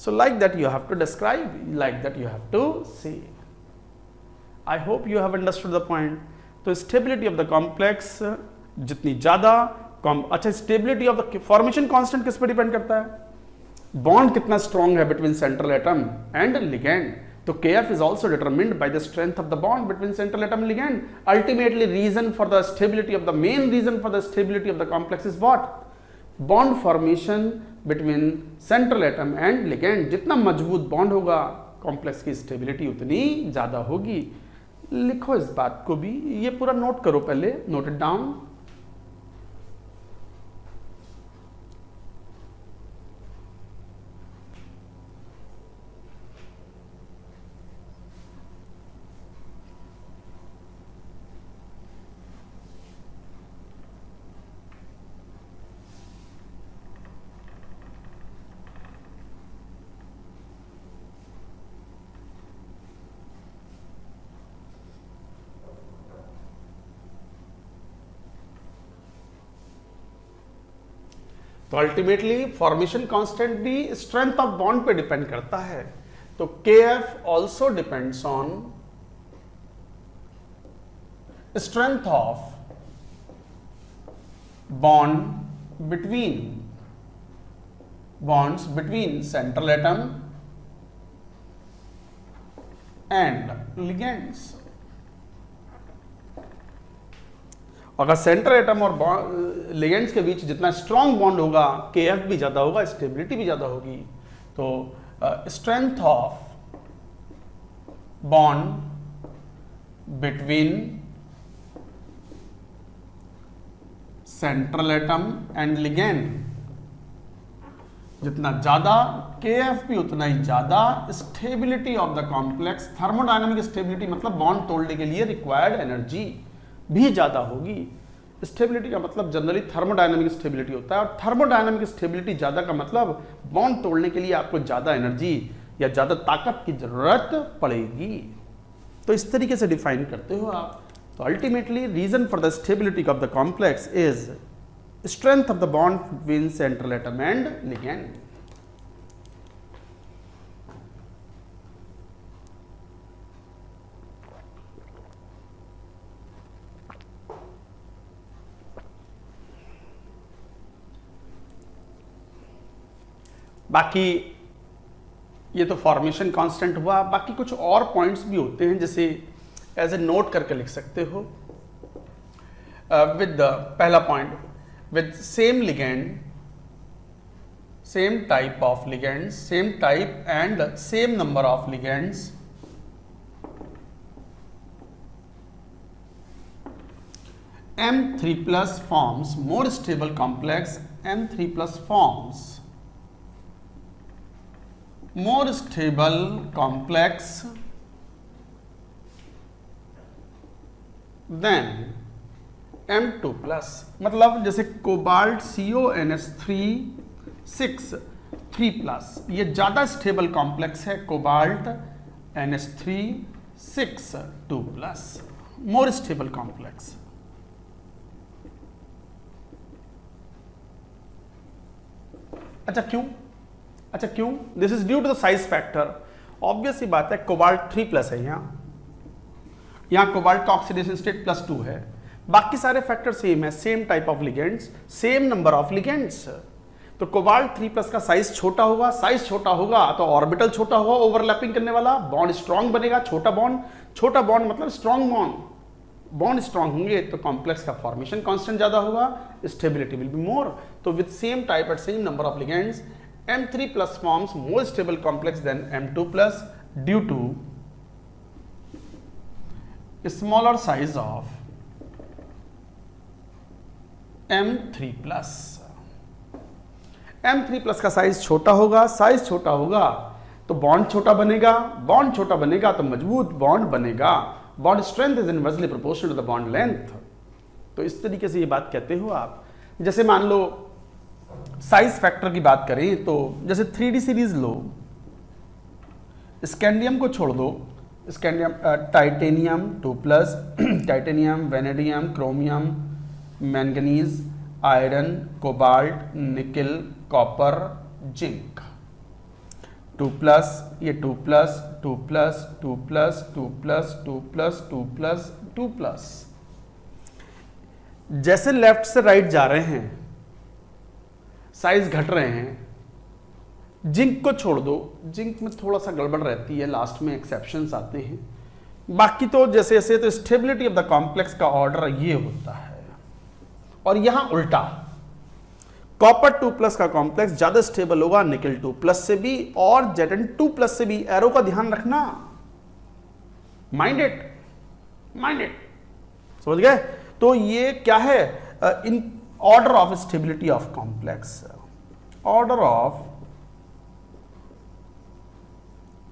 So like that you have to describe, like that you have to say. I hope you have understood the point. तो स्टेबिलिटी ऑफ द कॉम्प्लेक्स जितनी ज्यादा, अच्छा stability of the formation constant किस पर डिपेंड करता है? बॉन्ड कितना स्ट्रॉन्ग है between central atom and ligand. तो KF is also determined by the strength of the bond between central atom and ligand. Ultimately, reason for the stability of the main reason for the stability of the complex is what? Bond formation between central atom and ligand. जितना मजबूत बॉन्ड होगा कॉम्प्लेक्स की स्टेबिलिटी उतनी ज्यादा होगी. लिखो इस बात को भी, ये पूरा नोट करो पहले, नोट इट डाउन. तो अल्टीमेटली फॉर्मेशन कांस्टेंट भी स्ट्रेंथ ऑफ बॉन्ड पे डिपेंड करता है. तो KF also depends on strength of bond between central atom and ligands. अगर सेंट्रल एटम और लिगेंड्स के बीच जितना स्ट्रॉन्ग बॉन्ड होगा KF भी ज्यादा होगा, स्टेबिलिटी भी ज्यादा होगी. तो strength of bond between central atom and ligand जितना ज्यादा, KF भी उतना ही ज्यादा. Stability of the complex, thermodynamic stability मतलब बॉन्ड तोड़ने के लिए रिक्वायर्ड एनर्जी भी ज्यादा होगी. स्टेबिलिटी का मतलब जनरली थर्मोडायनामिक स्टेबिलिटी होता है, और थर्मोडायनामिक स्टेबिलिटी ज्यादा का मतलब बॉन्ड तोड़ने के लिए आपको ज्यादा एनर्जी या ज्यादा ताकत की जरूरत पड़ेगी. तो इस तरीके से डिफाइन करते हो आप. तो ultimately reason for the stability of the complex is strength of the bond between central atom and ligand. बाकी ये तो फॉर्मेशन कांस्टेंट हुआ. बाकी कुछ और पॉइंट्स भी होते हैं, जैसे एज ए नोट करके लिख सकते हो. विद पहला point, with same ligand, same type of ligands, same type and same number of ligands, M3+ forms more stable complex. M3+ forms more stable complex than M2+. मतलब जैसे कोबाल्ट CONH3 6 3+, ये ज्यादा स्टेबल कॉम्प्लेक्स है. Cobalt NH3 6 2+, more stable complex. अच्छा क्यों? This is due to the size factor. Obvious सी बात है, कोबाल्ट 3+ है, यहाँ कोबाल्ट का ऑक्सीडेशन स्टेट +2 है. बाकी सारे फैक्टर सेम है, same type of ligands, same number of ligands. तो कोबाल्ट 3+ का साइज छोटा होगा तो ऑर्बिटल छोटा होगा, ओवरलैपिंग करने वाला, बॉन्ड स्ट्रॉन्ग बनेगा. छोटा बॉन्ड मतलब स्ट्रॉन्ग बॉन्ड स्ट्रॉन्ग होंगे तो कॉम्प्लेक्स का फॉर्मेशन कांस्टेंट ज्यादा होगा, स्टेबिलिटी विल बी मोर. तो with same type at same number of ligands, M3+ forms more stable complex than M2+ due to smaller size of M3+. M3+ का साइज छोटा होगा तो बॉन्ड छोटा बनेगा तो मजबूत बॉन्ड बनेगा. Bond strength is inversely proportional to the bond length. तो इस तरीके से ये बात कहते हो आप. जैसे मान लो साइज फैक्टर की बात करें तो जैसे 3D सीरीज लो, स्कैंडियम को छोड़ दो, scandium titanium 2+, titanium, vanadium, chromium, manganese, iron, cobalt, nickel, copper, zinc. 2 plus, ये 2 plus 2 plus 2 plus 2 plus 2 plus 2 plus 2 plus. जैसे लेफ्ट से राइट जा रहे हैं साइज घट रहे हैं। जिंक को छोड़ दो, जिंक में थोड़ा सा गड़बड़ रहती है, लास्ट में एक्सेप्शंस आते हैं। बाकी तो जैसे जैसे तो स्टेबिलिटी ऑफ द कॉम्प्लेक्स का ऑर्डर ये होता है। और यहां उल्टा, कॉपर 2 प्लस का कॉम्प्लेक्स ज्यादा स्टेबल होगा निकल 2 प्लस से भी और Zn 2 प्लस से भी। एरो का ध्यान रखना, माइंड इट, समझ गए? तो ये क्या है? In order of stability of complex, order of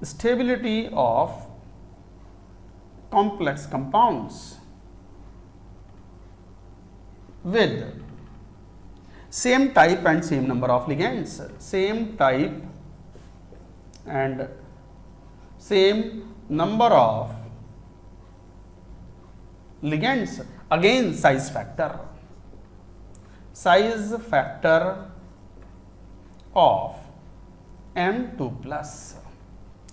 stability of complex compounds with same type and same number of ligands, same type and same number of ligands. Again size factor of M2 plus.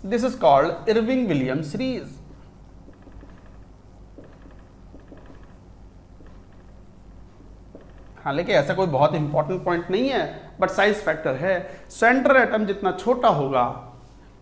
This is called Irving-Williams series. हालांकि ऐसा कोई बहुत इंपॉर्टेंट पॉइंट नहीं है, बट साइज फैक्टर है। सेंट्रल एटम जितना छोटा होगा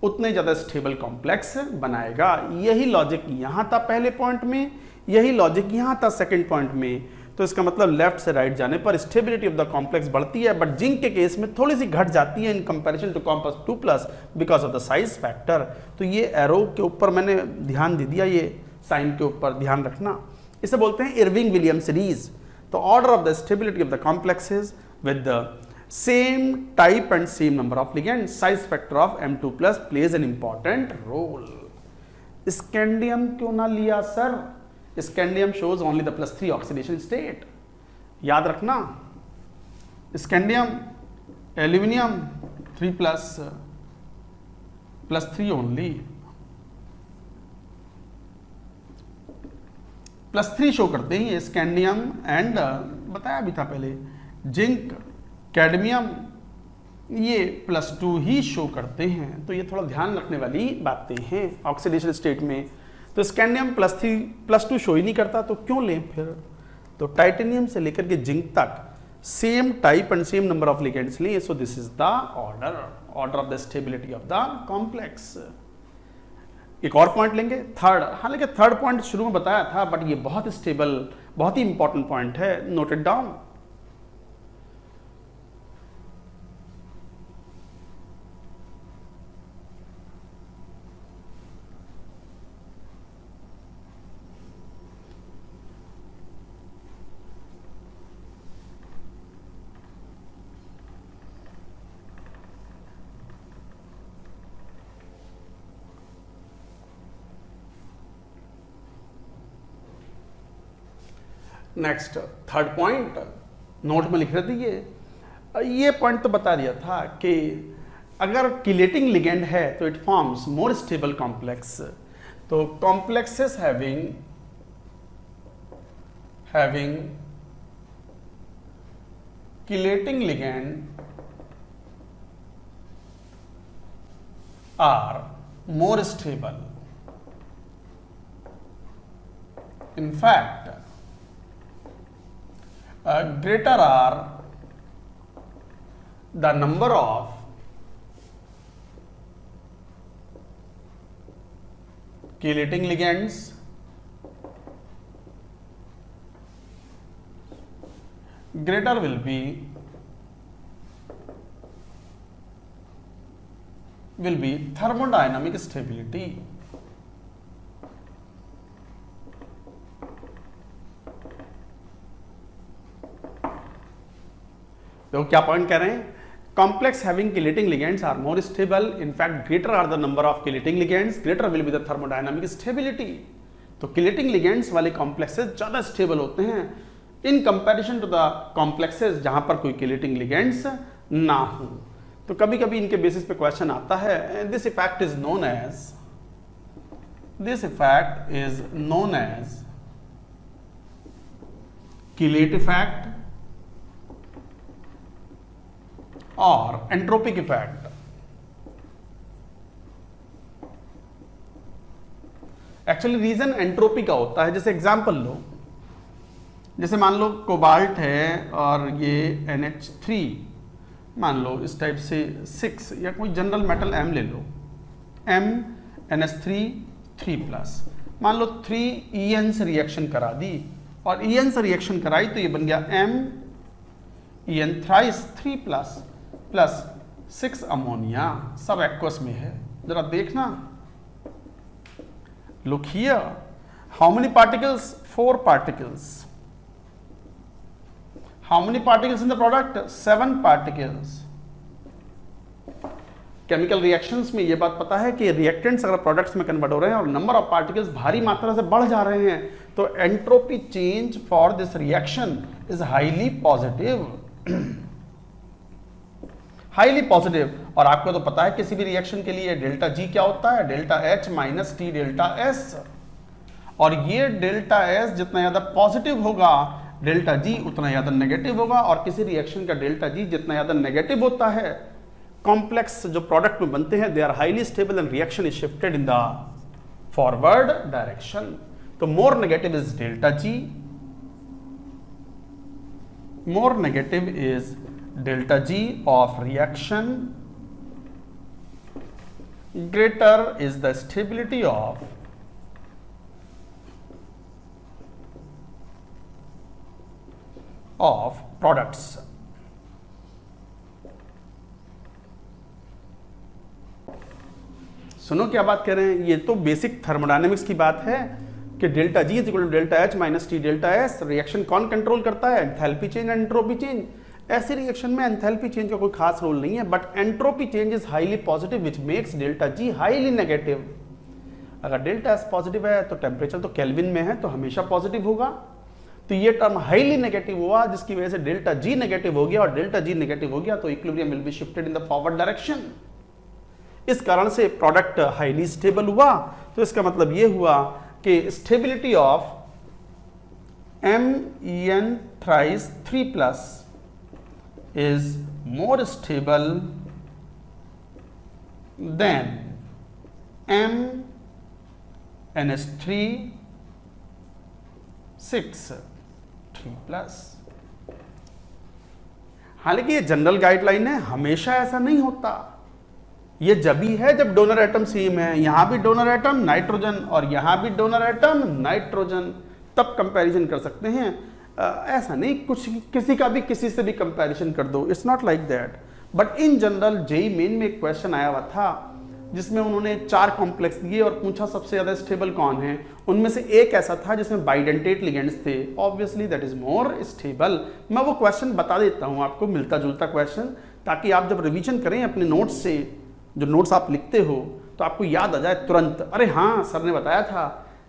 उतने ज्यादा स्टेबल कॉम्प्लेक्स बनाएगा। यही लॉजिक यहां था पहले पॉइंट में, यही लॉजिक यहां था सेकंड पॉइंट में। तो इसका मतलब लेफ्ट से राइट जाने पर स्टेबिलिटी ऑफ द कॉम्प्लेक्स बढ़ती है, बट जिंक के केस में थोड़ी सी घट जाती है इन comparison to complex 2 plus because of the size factor. तो ये एरो के ऊपर मैंने ध्यान दे दिया, ये साइन के ऊपर ध्यान रखना। इसे बोलते हैं इरविंग विलियम सीरीज। तो order of the stability of the complexes with the same type and same number of ligand, size factor of M2 plus plays an important role. Scandium क्यों ना लिया sir? Scandium shows only the +3 oxidation state. याद रखना, स्कैंडियम, एल्यूमिनियम 3 +3 ओनली, +3 शो करते हैं ये स्कैंडियम एंड बताया भी था पहले जिंक, कैडमियम, ये +2 ही शो करते हैं। तो ये थोड़ा ध्यान रखने वाली बातें हैं ऑक्सीडेशन स्टेट में। तो स्कैंडियम +2 शो ही नहीं करता, तो क्यों लें फिर? तो टाइटेनियम से लेकर के जिंक तक same type and same number of ligands लें। So this is the order of the stability of the complex. एक और पॉइंट लेंगे, थर्ड। हालांकि थर्ड पॉइंट शुरू में बताया था, बट ये बहुत स्टेबल, बहुत ही इंपॉर्टेंट पॉइंट है, noted down. Next third point note में लिख रहे थे। ये पॉइंट तो बता दिया था कि अगर किलेटिंग लिगेंड है तो it forms more stable complex. तो complexes having chelating ligand are more stable. In fact, greater are the number of chelating ligands greater will be thermodynamic stability. तो क्या पॉइंट कह रहे हैं? Complex having chelating ligands are more stable, in fact greater are the number of chelating ligands, greater will be the thermodynamic stability. तो किलेटिंग लिगेंड्स वाले कॉम्प्लेक्सेस ज्यादा स्टेबल होते हैं in comparison to the complexes जहां पर कोई किलेटिंग लिगेंड्स ना हो। तो कभी कभी इनके बेसिस पे क्वेश्चन आता है। This effect is known as chelate effect और entropic effect. Actually reason entropy का होता है। जैसे एग्जांपल लो, जैसे मान लो कोबाल्ट है और ये NH3, मान लो इस टाइप से 6, या कोई जनरल मेटल M ले लो, M NH3 3+, मान लो 3 EN से रिएक्शन करा दी, और EN से रिएक्शन कराई तो ये बन गया M EN thrice 3+ plus 6 ammonia, सब एक्वस में है। जरा देखना, look here, how many particles? 4 particles. How many particles in the product? 7 particles. Chemical reactions में ये बात पता है कि रिएक्टेंट्स अगर प्रोडक्ट्स में कन्वर्ट हो रहे हैं और नंबर ऑफ पार्टिकल्स भारी मात्रा से बढ़ जा रहे हैं, तो entropy change for this reaction is highly positive, highly positive. और आपको तो पता है किसी भी रिएक्शन के लिए डेल्टा जी क्या होता है, delta H minus T delta S, और ये डेल्टा S जितना ज्यादा पॉजिटिव होगा, डेल्टा जी उतना ज्यादा नेगेटिव होगा, और किसी रिएक्शन का डेल्टा जी जितना ज्यादा नेगेटिव होता है, कॉम्प्लेक्स जो प्रोडक्ट में बनते हैं, they are highly stable and reaction is shifted in the forward direction. तो more negative is delta G, more negative is delta G of reaction, greater is the stability of products. सुनो क्या बात कर रहे हैं, ये तो बेसिक थर्मोडायनेमिक्स की बात है कि delta G is equal to delta H minus T delta S. Reaction कौन कंट्रोल करता है? Enthalpy change and entropy change. ऐसे रिएक्शन में एंथैल्पी चेंज का कोई खास रोल नहीं है, but entropy change is highly positive which makes delta G highly negative. अगर डेल्टा एस पॉजिटिव है तो टेम्परेचर तो केल्विन में है तो हमेशा पॉजिटिव होगा, तो ये टर्म हाईली नेगेटिव हुआ जिसकी वजह से डेल्टा जी नेगेटिव हो गया, और डेल्टा जी नेगेटिव हो गया तो equilibrium will be shifted in the forward direction. इस कारण से प्रोडक्ट हाईली स्टेबल हुआ। तो इसका मतलब ये हुआ कि stability of MEN thrice 3+ is more stable than NH3 6 3+। हालांकि ये जनरल गाइडलाइन है, हमेशा ऐसा नहीं होता। ये जब भी है जब डोनर एटम सेम है, यहां भी डोनर एटम नाइट्रोजन और यहां भी डोनर एटम नाइट्रोजन, तब कंपैरिजन कर सकते हैं। ऐसा नहीं कुछ किसी का भी किसी से भी कंपैरिजन कर दो, it's not like that. But in general JEE Main में एक क्वेश्चन आया हुआ था जिसमें उन्होंने 4 कॉम्प्लेक्स दिए और पूछा सबसे ज्यादा स्टेबल कौन है। उनमें से एक ऐसा था जिसमें बाइडेंटेट लिगेंड्स थे, obviously that is more stable. मैं वो क्वेश्चन बता देता हूं आपको, मिलता जुलता क्वेश्चन, ताकि आप जब रिवीजन करें अपने नोट्स से, जो नोट्स आप लिखते हो, तो आपको याद आ जाए तुरंत, अरे हाँ सर ने बताया था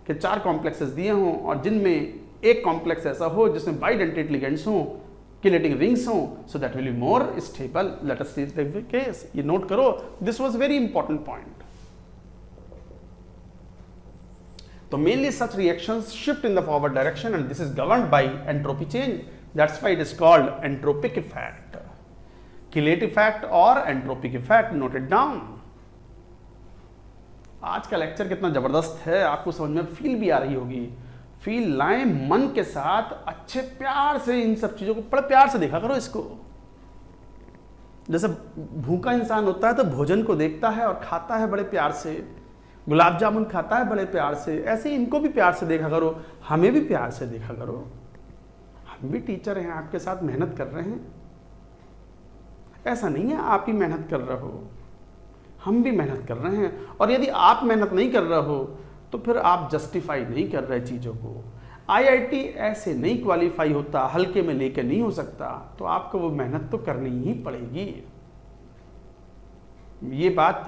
कि 4 कॉम्प्लेक्सेस दिए हों और जिनमें एक कॉम्प्लेक्स ऐसा हो जिसमें बाइडेंटेट लिगेंड्स हों, किनेटिक रिंग्स हों, so that will be more stable. Let us take the case, ये नोट करो, this was very important point. तो mainly such reactions shift in the forward direction and this is governed by entropy change, that's why it is called entropic effect, chelate effect और entropic effect. Note it down. आज का लेक्चर कितना जबरदस्त है, आपको समझ में फील भी आ रही होगी। फील लाएं मन के साथ, अच्छे प्यार से इन सब चीजों को बड़े प्यार से देखा करो इसको। जैसे भूखा इंसान होता है तो भोजन को देखता है और खाता है बड़े प्यार से, गुलाब जामुन खाता है बड़े प्यार से, ऐसे इनको भी प्यार से देखा करो, हमें भी प्यार से देखा करो। हम भी टीचर हैं, आपके साथ मेहनत कर रहे हैं। ऐसा नहीं है आप ही मेहनत कर रहे हो, हम भी मेहनत कर रहे हैं। और यदि आप मेहनत नहीं कर रहे हो तो फिर आप जस्टिफाई नहीं कर रहे चीज़ों को। IIT ऐसे नहीं क्वालिफाई होता, हल्के में लेके नहीं हो सकता, तो आपको वो मेहनत तो करनी ही पड़ेगी। ये बात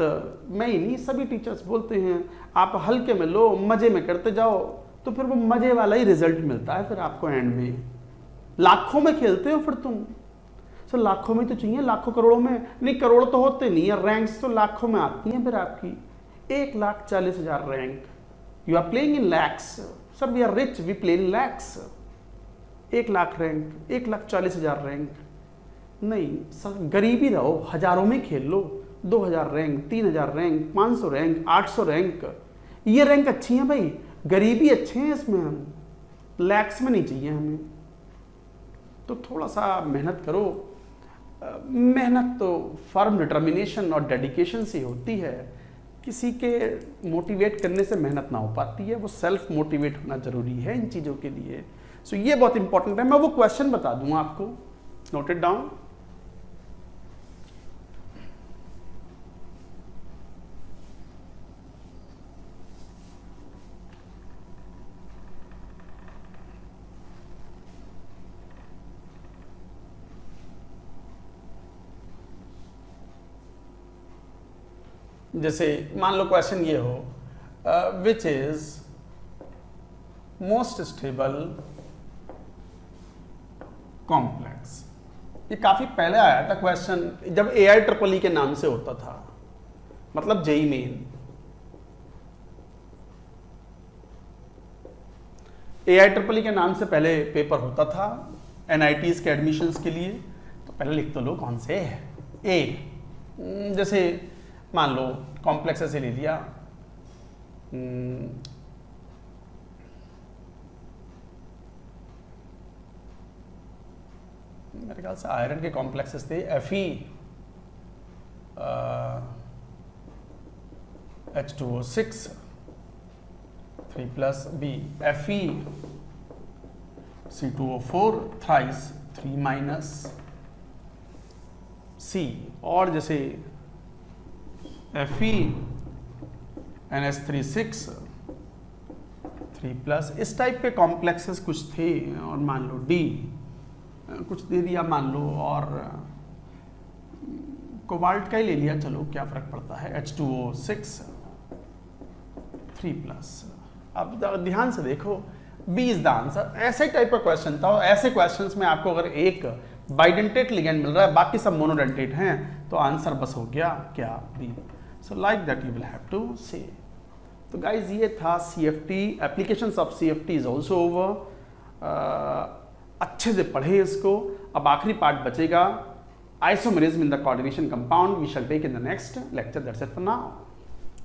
मैं ही नहीं, सभी टीचर्स बोलते हैं, आप हल्के में लो, मजे में करते जाओ, तो फिर वो मजे वाला ही रिजल्ट मिलता है फिर आपको एंड में। लाखों में खेलते हो फिर तुम, सर लाखों में तो चाहिए, लाखों करोड़ों में नहीं, करोड़ तो होते नहीं है, रैंक्स तो लाखों में आती हैं फिर आपकी। 1,40,000 rank, you are playing in lakhs. Sir we are rich, we play in lakhs. 1 lakh rank, 1,40,000 rank नहीं सर, गरीबी रहो, हजारों में खेल लो। 2,000 रैंक, 3,000 रैंक, 500 रैंक, 800 रैंक, ये रैंक अच्छी है भाई, गरीबी अच्छे हैं इसमें, हम लैक्स में नहीं चाहिए हमें। तो थोड़ा सा मेहनत करो। मेहनत तो फर्म डिटर्मिनेशन और डेडिकेशन से होती है, किसी के मोटिवेट करने से मेहनत ना हो पाती है, वो सेल्फ मोटिवेट होना जरूरी है इन चीज़ों के लिए। सो ये बहुत इंपॉर्टेंट है। मैं वो क्वेश्चन बता दूंगा आपको, नोट इट डाउन। जैसे मान लो क्वेश्चन ये हो, which is most stable complex. ये काफी पहले आया था क्वेश्चन, जब AI के नाम से होता था, मतलब जेई मेन। AI के नाम से पहले पेपर होता था NITs के एडमिशन्स के लिए। तो पहले लिख तो लो कौन से है। ए, जैसे मान लो कॉम्प्लेक्स ऐसे ले लिया, मेरे ख्याल से आयरन के कॉम्प्लेक्सेस थे Fe H2O6 3 + B, Fe C2O4 thrice 3 - C, और जैसे Fe NH3 6 3+, इस टाइप के कॉम्प्लेक्सेस कुछ थे। और मान लो D कुछ दे दिया मान लो, और कोबाल्ट का ही ले लिया, चलो क्या फर्क पड़ता है, H2O6 3+। अब ध्यान से देखो, B इज द आंसर। ऐसे टाइप का क्वेश्चन था, और ऐसे क्वेश्चंस में आपको अगर एक बाइडेंटेट लिगेंड मिल रहा है, बाकी सब मोनोडेंटेट हैं, तो आंसर बस हो गया क्या, B। So like that you will have to say. तो गाइज ये था CFT, applications of CFT is also over. अच्छे से पढ़े इसको। अब आखिरी पार्ट बचेगा, isomerism in the coordination compound, we shall take in the next lecture. That's it for now.